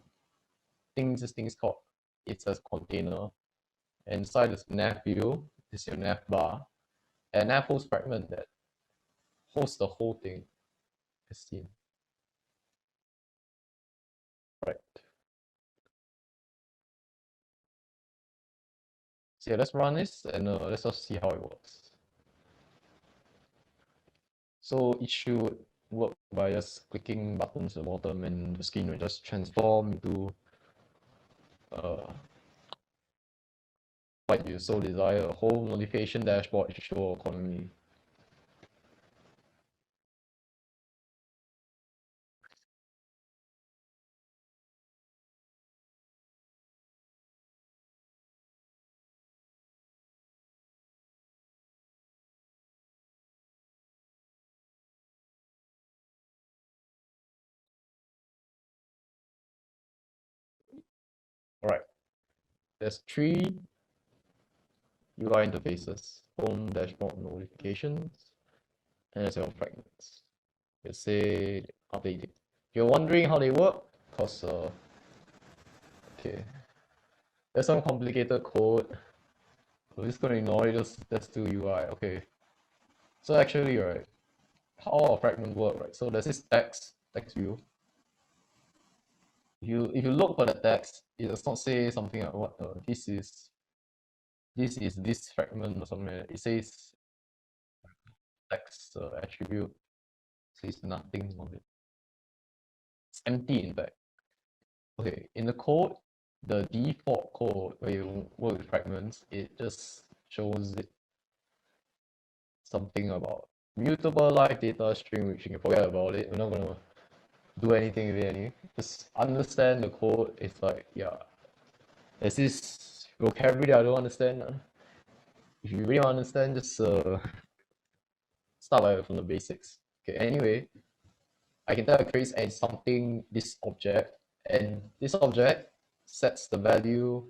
This thing is called, it's a container. And inside this nav view, this is your nav bar. And nav host fragment that hosts the whole thing as seen. Right. So yeah, let's run this and let's just see how it works. So it should work by just clicking buttons at the bottom and the screen will just transform into what you so desire. A whole notification dashboard should show accordingly. Alright, there's 3 UI interfaces: home, dashboard, notifications, and there's your fragments. Let's say update it. If you're wondering how they work, because okay, there's some complicated code. We're just gonna ignore it. Let's do UI. Okay. So actually, right, how a fragment work, right? So there's this text view. If you look for the text, it does not say something like what this fragment or something like that. It says text attribute. It says nothing on it. It's empty in fact. Okay, in the code, the default code where you work with fragments, it just shows it something about mutable live data string, which you can forget about it. We're not gonna do anything with it anyway. Just understand the code. It's like, yeah, there's this vocabulary I don't understand. If you really understand, just start from the basics. Okay, anyway, I can tell it creates a something, this object, and this object sets the value,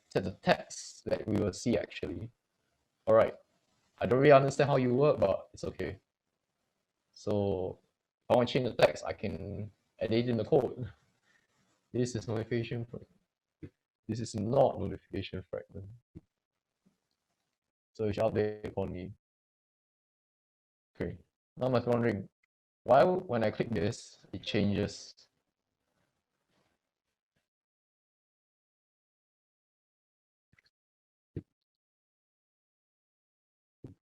set the text that we will see actually. Alright, I don't really understand how you work, but it's okay. So if I want to change the text, I can edit in the code. This is notification fragment. This is not notification fragment. So it should update for me. Okay. Now I'm wondering, why when I click this, it changes?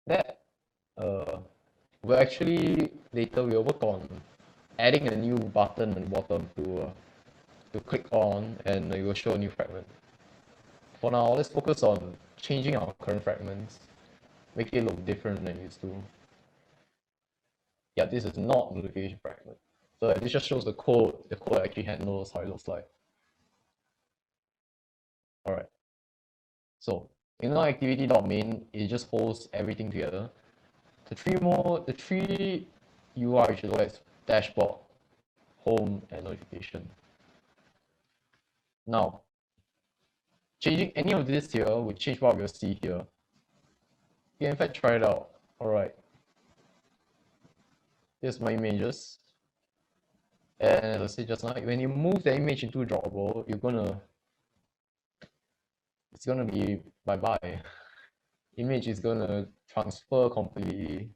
That will actually later we'll work on adding a new button at the bottom to click on, and it will show a new fragment. For now, let's focus on changing our current fragments, make it look different than it used to. Yeah, this is not notification fragment. So this just shows the code actually handles how it looks like. Alright. So in our activity.main, it just holds everything together. The three UI you should look at dashboard, home, and notification. Now, changing any of this here will change what we'll see here. You can in fact try it out. Alright. Here's my images. And as I said just now, when you move the image into drawable, it's gonna be bye-bye. Image is gonna transfer completely.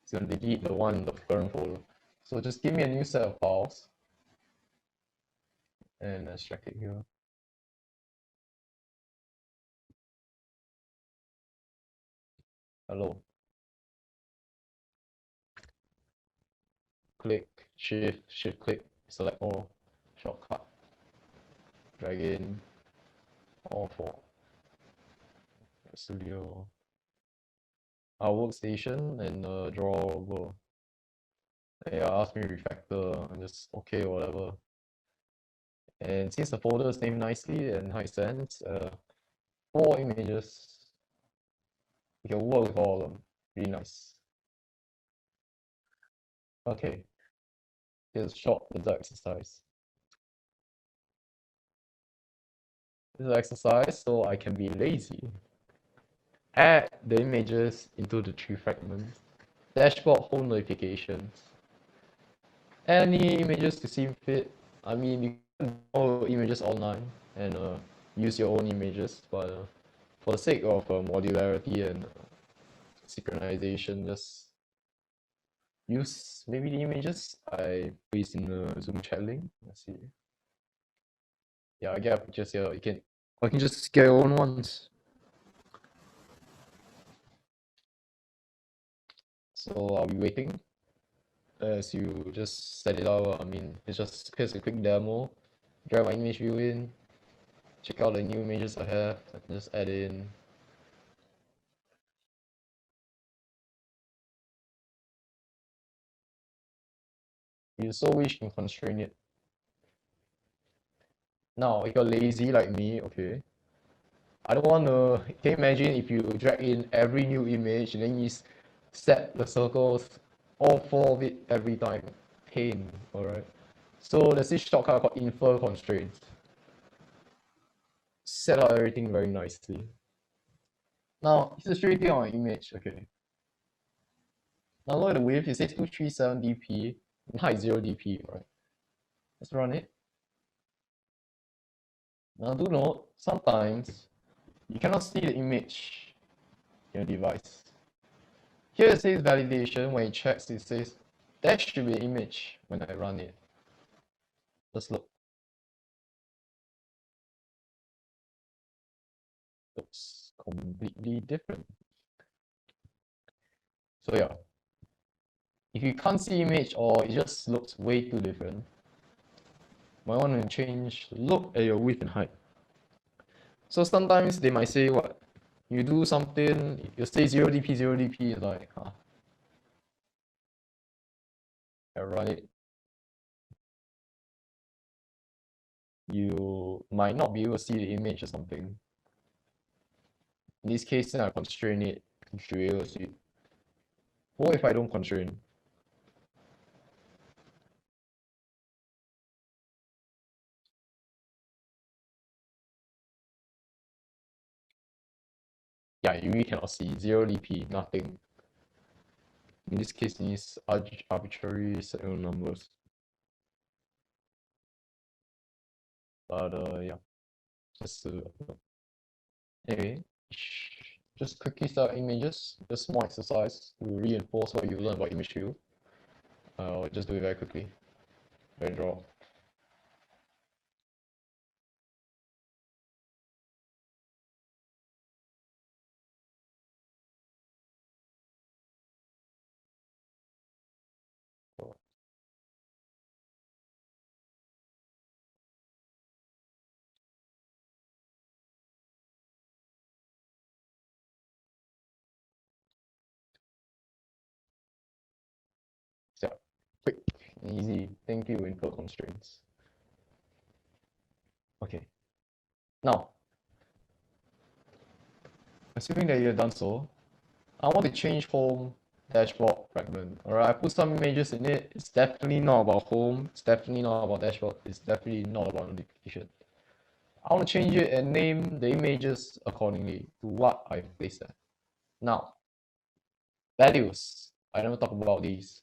It's gonna delete the one in the current folder. So just give me a new set of files and extract it here. Hello. Click, shift click, select all, shortcut, drag in, all for studio, our workstation, and drawable. Yeah, ask me refactor, and just okay, whatever. And since the folder is named nicely and how it stands, 4 images, you can work with all of them. Really nice. Okay, here's a short little exercise. This is an exercise so I can be lazy. Add the images into the 3 fragments. Dashboard home notifications. Any images to seem fit. I mean, you can download images online and use your own images, but for the sake of modularity and synchronization, just use maybe the images I placed in the Zoom chat link. Let's see. Yeah, I get pictures here. I can just get your own ones. So I'll be waiting as you just set it out. I mean, here's a quick demo. Drag my ImageView in, check out the new images I have, and just add in. You so wish you can constrain it. Now, if you're lazy like me, okay, I don't want to. Can you imagine if you drag in every new image and then you set the circles, all 4 of it every time? Pain, alright? So there's this shortcut called infer constraints. set up everything very nicely. Now, here's a straight thing on image. Okay. Now look at the width. It says 237 dp and height 0 dp, right? Let's run it. Now do note, sometimes you cannot see the image in your device. Here it says validation. When it checks, it says that should be an image when I run it. Let's look. Looks completely different. So yeah, if you can't see image or it just looks way too different, you might want to change look at your width and height. So sometimes they might say what? You do something, you say 0 dp, 0 dp, it's like, huh? I run it. You might not be able to see the image or something. In this case, then I constrain it, you should be able to see it. What if I don't constrain? Yeah, you really cannot see 0 dp, nothing. In this case, it needs arbitrary serial numbers. But yeah, just anyway, just quickly start images. Just small exercise to reinforce what you learned about ImageView. I'll just do it very quickly. Very draw. So quick and easy. Thank you, input constraints. Okay. Now, assuming that you've done so, I want to change home dashboard fragment. Alright, I put some images in it. It's definitely not about home. It's definitely not about dashboard. It's definitely not about notification. I want to change it and name the images accordingly to what I placed there. Now, values. I never talk about these.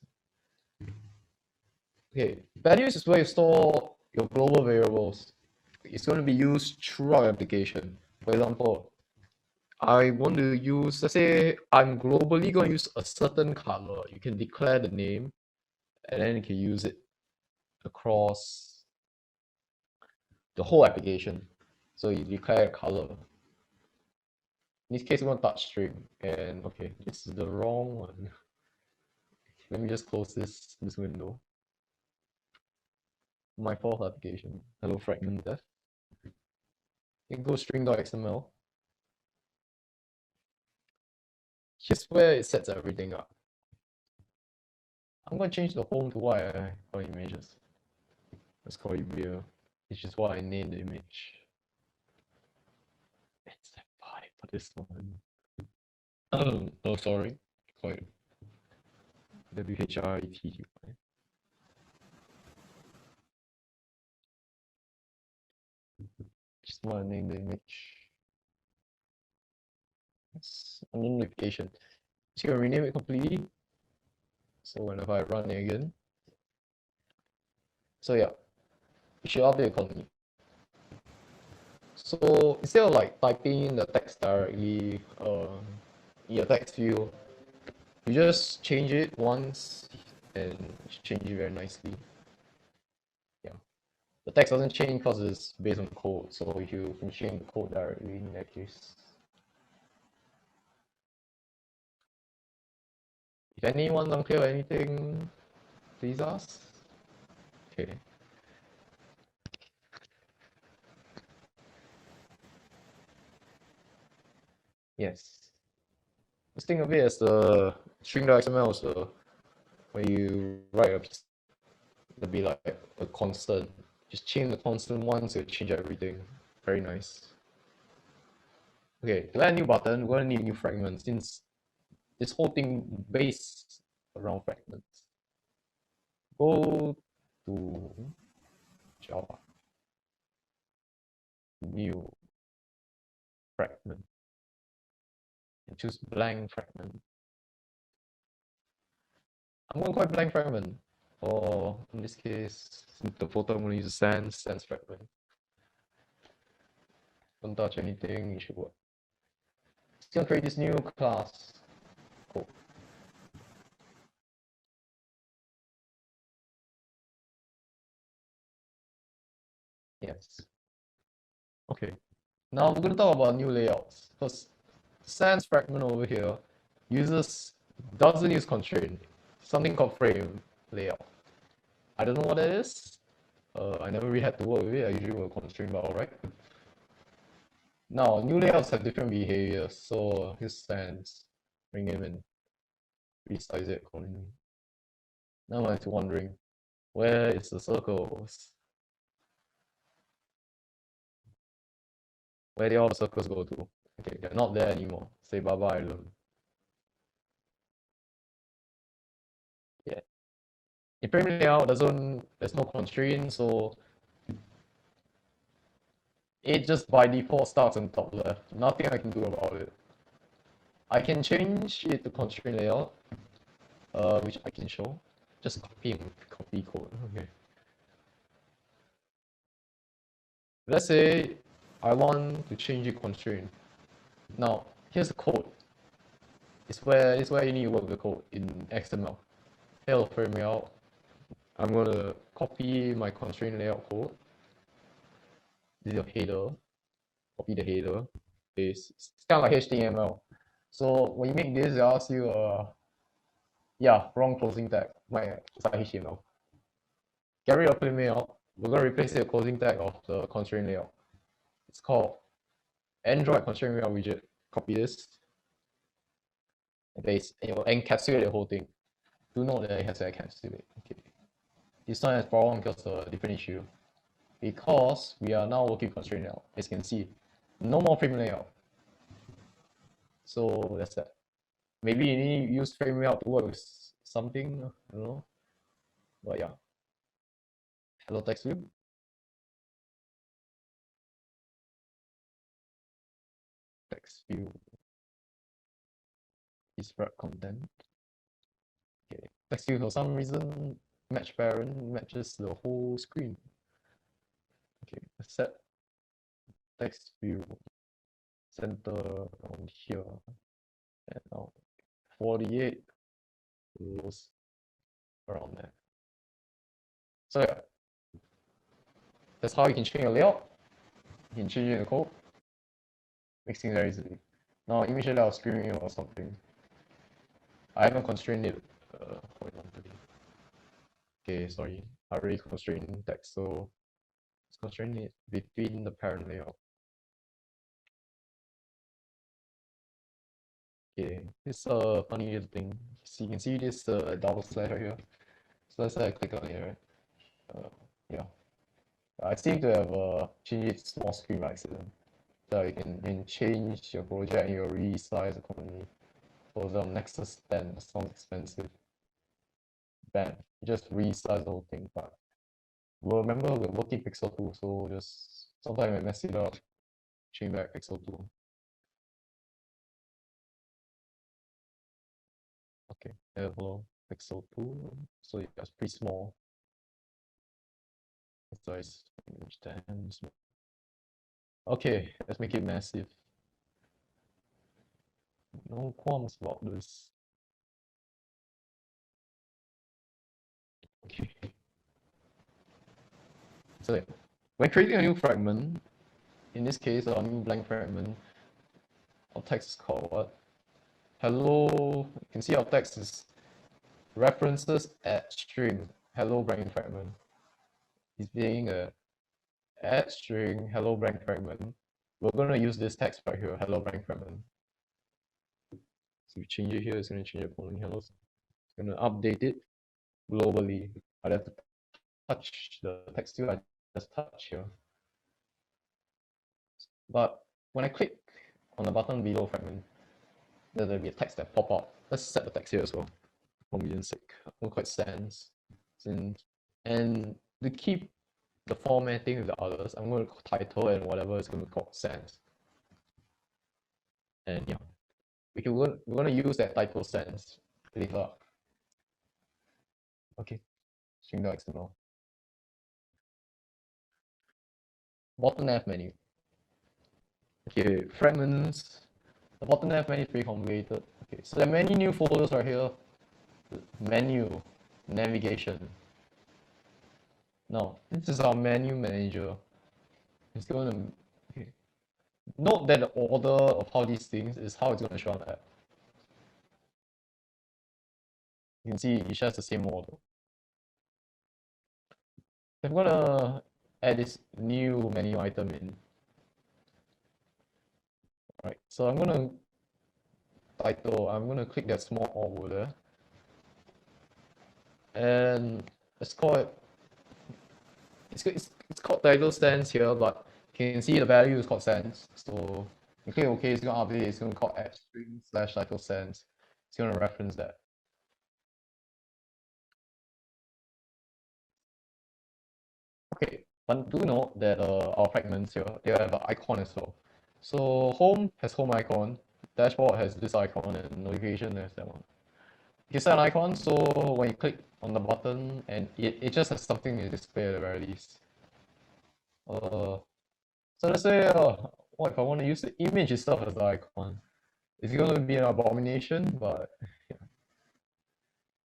Okay, values is where you store your global variables. It's going to be used throughout your application. For example, I want to use, let's say I'm globally going to use a certain color. You can declare the name and then you can use it across the whole application. So you declare a color. In this case, we want touch string. And okay, this is the wrong one. Let me just close this window. My fourth application. Hello fragment def. You can go string.xml. Here's where it sets everything up. I'm going to change the home to what I call images. Let's call it beer, which is what I named the image. It's the 5 for this one. Oh, sorry. Call it WHRET. Just want to name the image. It's a notification. Just gonna rename it completely. So whenever I run it again. So yeah, it should update accordingly. So instead of like typing in the text directly in your text view, you just change it once and change it very nicely. Yeah. The text doesn't change because it's based on code, so you can change the code directly in that case. If anyone's unclear or anything, please ask. Okay. Yes. Just think of it as the string.xml, so when you write a piece, it'll be like a constant. Just change the constant once, it'll change everything. Very nice. Okay, to add a new button, we're gonna need a new fragment since this whole thing based around fragments. Go to Java, new fragment and choose blank fragment. I'm going to call it blank fragment, or in this case, the photo I'm going to use sans fragment. Don't touch anything, it should work. Still create this new class. Cool. Yes. Okay. Now we're going to talk about new layouts. Because sans fragment over here doesn't use constraint, something called frame layout. I don't know what that is. I never really had to work with it. I usually work constraint, but alright. Now, new layouts have different behaviors. So here's sans. Bring him in. Resize it accordingly. Now I'm wondering, where is the circles? Where did all the circles go to? Okay, they're not there anymore. Say bye-bye to them. Yeah. In frame layout, there's no constraint, so it just by default starts on top left. Nothing I can do about it. I can change it to constraint layout, which I can show. Just copy code. Okay. Let's say I want to change it constraint. Now, here's the code. It's where you need to work the code in XML. Hello frame layout. I'm gonna copy my constraint layout code. This is your header. Copy the header. It's kind of like HTML. So when you make this, it asks you, yeah, wrong closing tag. It's like HTML. Get rid of frame layout. We're gonna replace the closing tag of the constraint layout. It's called Android constraint layout widget. Copy this. And paste. And it will encapsulate the whole thing. Do note that it has to encapsulate. Okay. This one has problem because of a different issue. Because we are now working constraint layout. As you can see, no more frame layout. So that's that. Maybe you need to use frame layout to work with something, I don't know. But yeah. Hello TextView. TextView is wrap content. Okay. TextView for some reason match parent matches the whole screen. Okay, set TextView center on here and now 48 goes around there. So yeah, that's how you can change your layout. You can change it in the code. Makes things very easy. Now initially I was screaming or something. I haven't constrained it horizontally. Okay, sorry. I already constrained text, so let's constrain it between the parent layout. Okay, this funny little thing. So you can see this double slash right here. So let's say I click on it, right? Yeah. I seem to have changed it to small screen by accident. So you can change your project and your resize accordingly. For the Nexus 10, sounds expensive. Bad. Just resize the whole thing, but well, remember we're working pixel 2, so just sometimes I mess it up. Change back pixel 2. Okay, hello pixel 2. So it's pretty small. Size image 10. Okay, let's make it massive. No qualms about this. Okay. So when creating a new fragment, in this case a new blank fragment, our text is called what? Hello. You can see our text is references at string hello blank fragment. It's being a add string hello blank fragment. We're gonna use this text right here, hello blank fragment. So we change it here, it's gonna change it following hello. It's gonna update it globally. I have to touch the text too. I just touch here. But when I click on the button below fragment, there'll be a text that pop up. Let's set the text here as well. For convenience sake. I'm quite sans. And to keep the formatting with the others, I'm going to title and whatever is going to be called sans. And yeah, we're gonna use that title sense later. Okay, string XML. Bottom left menu. Okay, fragments. The bottom left menu is pretty complicated. Okay, so there are many new folders right here. Menu, navigation. Now, this is our menu manager. It's going to okay. Note that the order of how these things is how it's going to show on the app. You can see it shares the same order. I'm going to add this new menu item in. Right, so I'm going to I'm going to click that small orb over there. And let's call it, it's called title sense here, but you can see the value is called sense. So you click OK, it's going to update, it's going to call app string / title sense. It's going to reference that. Okay, but do note that our fragments here, they have an icon as well. So home has home icon, dashboard has this icon, and notification has that one. You set an icon, so when you click on the button, and it just has something to display at the very least. So let's say, what if I want to use the image itself as the icon? It's going to be an abomination, but yeah.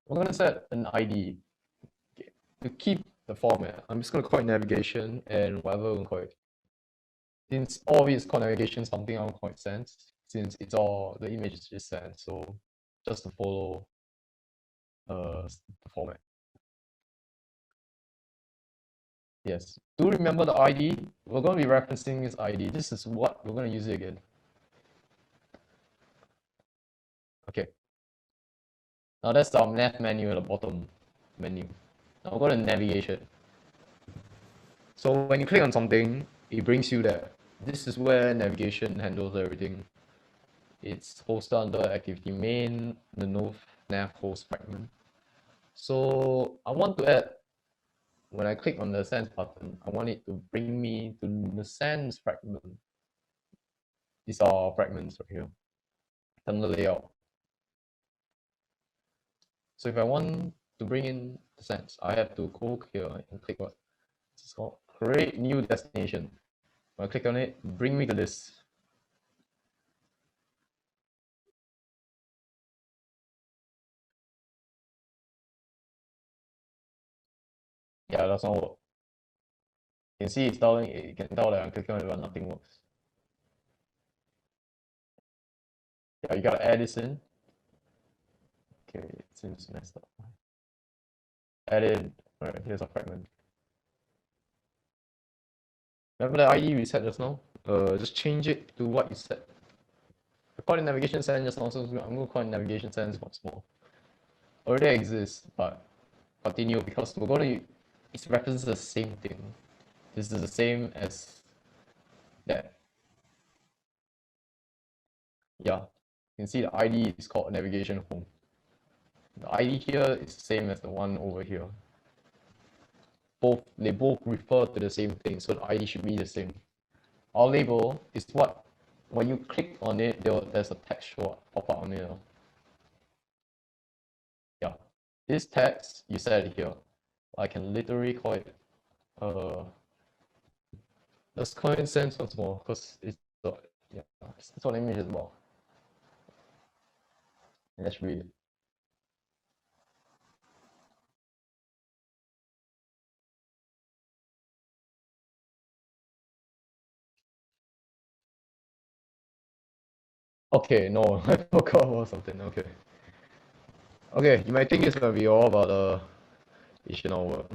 We're going to set an ID to keep the format. I'm just going to call it navigation and whatever we'll call it. Since all of it is called navigation, something I will call it sense, since it's all, the image is just sense, so just to follow the format. Yes, do remember the ID. We're going to be referencing this ID. This is what we're going to use it again. Okay. Now that's our nav menu at the bottom menu. Now we'll go to navigation. So when you click on something, it brings you there. This is where navigation handles everything. It's hosted under activity main, the nav host fragment. So I want to add, when I click on the sense button, I want it to bring me to the sense fragment. These are fragments right here. Turn the layout. So if I want to bring in the sense, I have to go here and click what? It's called create new destination. When I click on it, bring me to this. Yeah, that's not work. You can see it's telling, you can tell that I'm clicking on it but nothing works. Yeah, you gotta add this in. Okay, it seems messed up. Add in. Alright, here's a fragment. Remember the ID we set just now? Just change it to what you set. I called it navigation sense just now, so I'm gonna call it navigation sense once more. Already exists, but continue because we're gonna, it references the same thing. This is the same as that. Yeah, you can see the ID is called navigation home. The ID here is the same as the one over here. They both refer to the same thing, so the ID should be the same. Our label is what, when you click on it, there's a text show pop up on it. Yeah, this text you set it here. I can literally call it let's call it sense once more because it's yeah, that's what image is about. Let's read it. Okay, no, I forgot about something. Okay. Okay, you might think it's gonna be all about it should not work.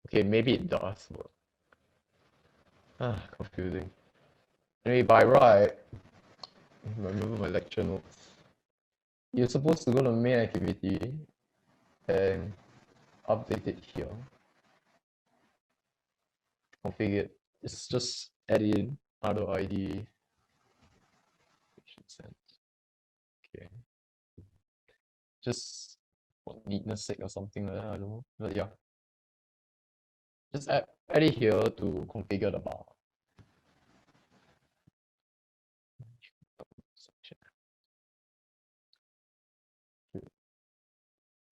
Okay, maybe it does work. Ah, confusing. Anyway, by right, remember my lecture notes. You're supposed to go to main activity and update it here. Configure it. It's just add in other ID. Okay. Just for neatness sake or something like that, I don't know. But yeah. Just add it here to configure the bar.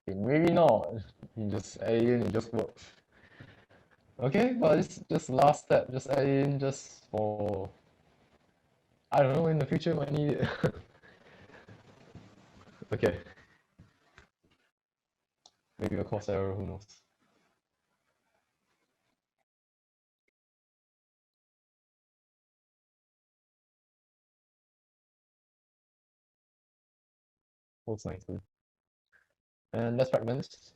Maybe not. You just add in, it just works. Okay, but it's just last step. Just add in just for, I don't know, in the future might need it. Okay, maybe a course error, who knows. Holds nicely. And less fragments.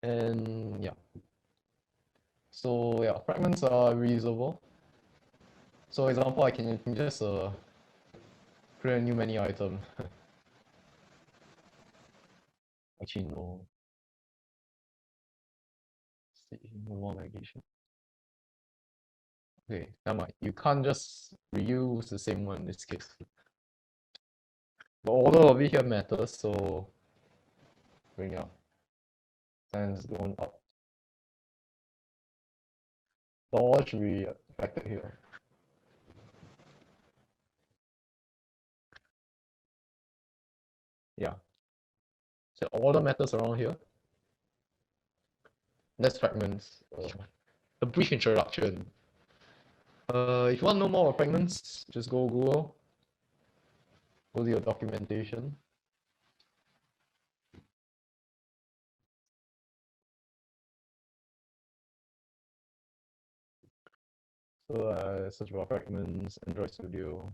And yeah. So yeah, fragments are reusable. So example, I can just create a new menu item. Actually, no. No more navigation. Okay, never mind. You can't just reuse the same one in this case. The order of it here matters, so bring up. Sense going up. The order should be affected here. Yeah. So order matters around here. That's fragments. A brief introduction. If you want to know more about fragments, just go Google. Go to your documentation. So search for fragments, Android Studio.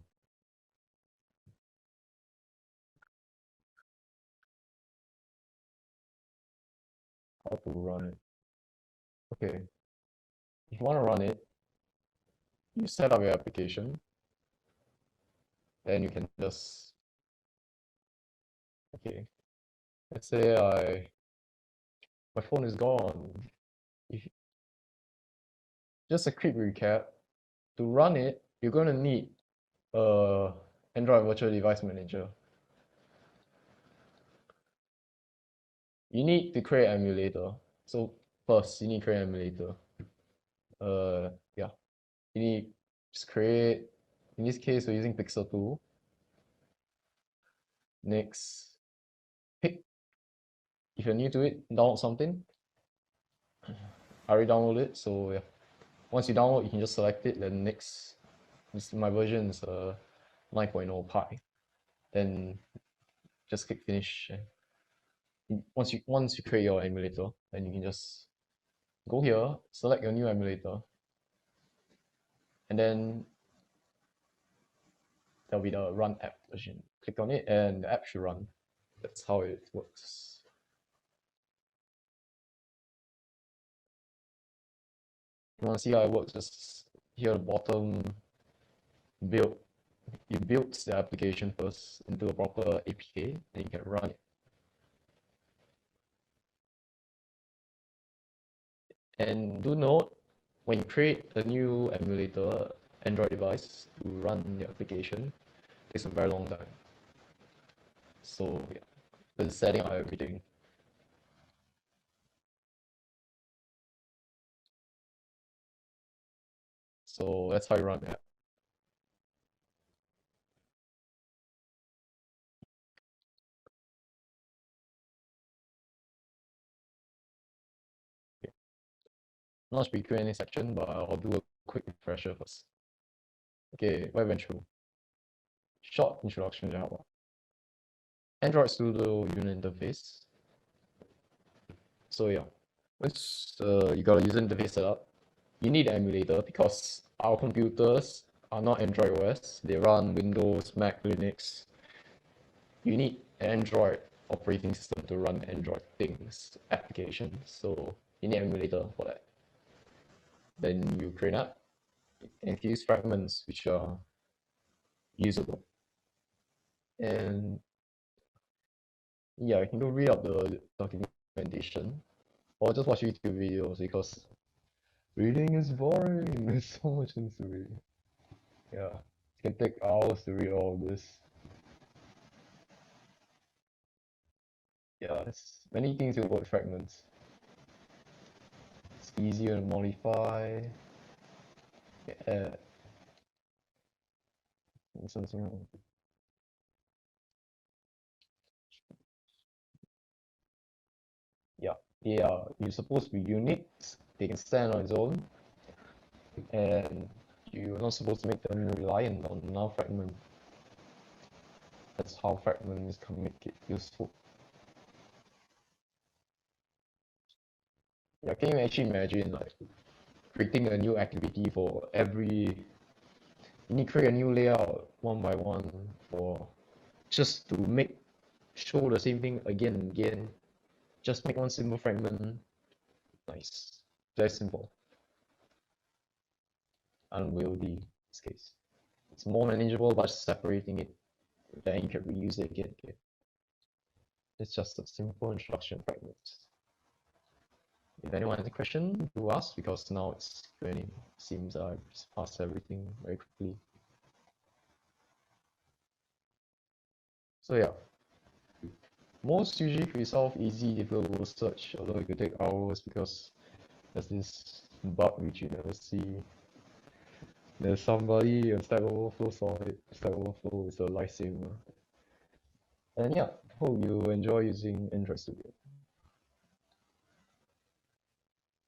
How to run it. Okay. If you want to run it, you set up your application. Then you can just, okay. Let's say my phone is gone. If, just a quick recap. To run it, you're going to need a Android Virtual Device Manager. You need to create an emulator. So first, you need to create an emulator. Yeah, you need just create. In this case, we're using Pixel 2. Next, pick. If you're new to it, download something. I already downloaded it, so yeah. Once you download, you can just select it. Then next, my version is 9.0 Pi. Then just click finish. Once you create your emulator, then you can just go here, select your new emulator, and then there'll be the run app version. Click on it, and the app should run. That's how it works. You want to see how it works? Just here at the bottom, build. It builds the application first into a proper APK, and you can run it. And do note, when you create a new emulator Android device to run the application, it takes a very long time. So yeah, the setting out everything. So that's how you run the app. Okay. Not be Q&A section, but I'll do a quick refresher first. Okay, what went through? Short introduction to Java. Android Studio unit interface. So yeah, once you got a user interface set up, you need an emulator because our computers are not Android OS. They run Windows, Mac, Linux. You need an Android operating system to run Android things, applications. So you need an emulator for that. Then you create an app and use fragments which are usable. And yeah, you can go read up the documentation or just watch YouTube videos because reading is boring. There's so much things to read. Yeah, it can take hours to read all this. Yeah, there's many things about fragments. It's easier to modify. Yeah, you're supposed to be unique, they can stand on its own, and you're not supposed to make them reliant on another fragment. That's how fragments can make it useful. Yeah, can you actually imagine like creating a new activity for every, you need to create a new layout one by one for just to show the same thing again and again. Just make one simple fragment. Nice. Very simple. Unwieldy in this case. It's more manageable by separating it. Then you can reuse it again. It's just a simple instruction fragment. If anyone has a question, do ask, because now it's Q&A. Seems I've passed everything very quickly. So yeah, most usually resolve easy if you will search, although it could take hours because there's this bug which you never see. There's somebody on Stack Overflow saw it. Stack Overflow is a lifesaver. And yeah, hope you enjoy using Android Studio.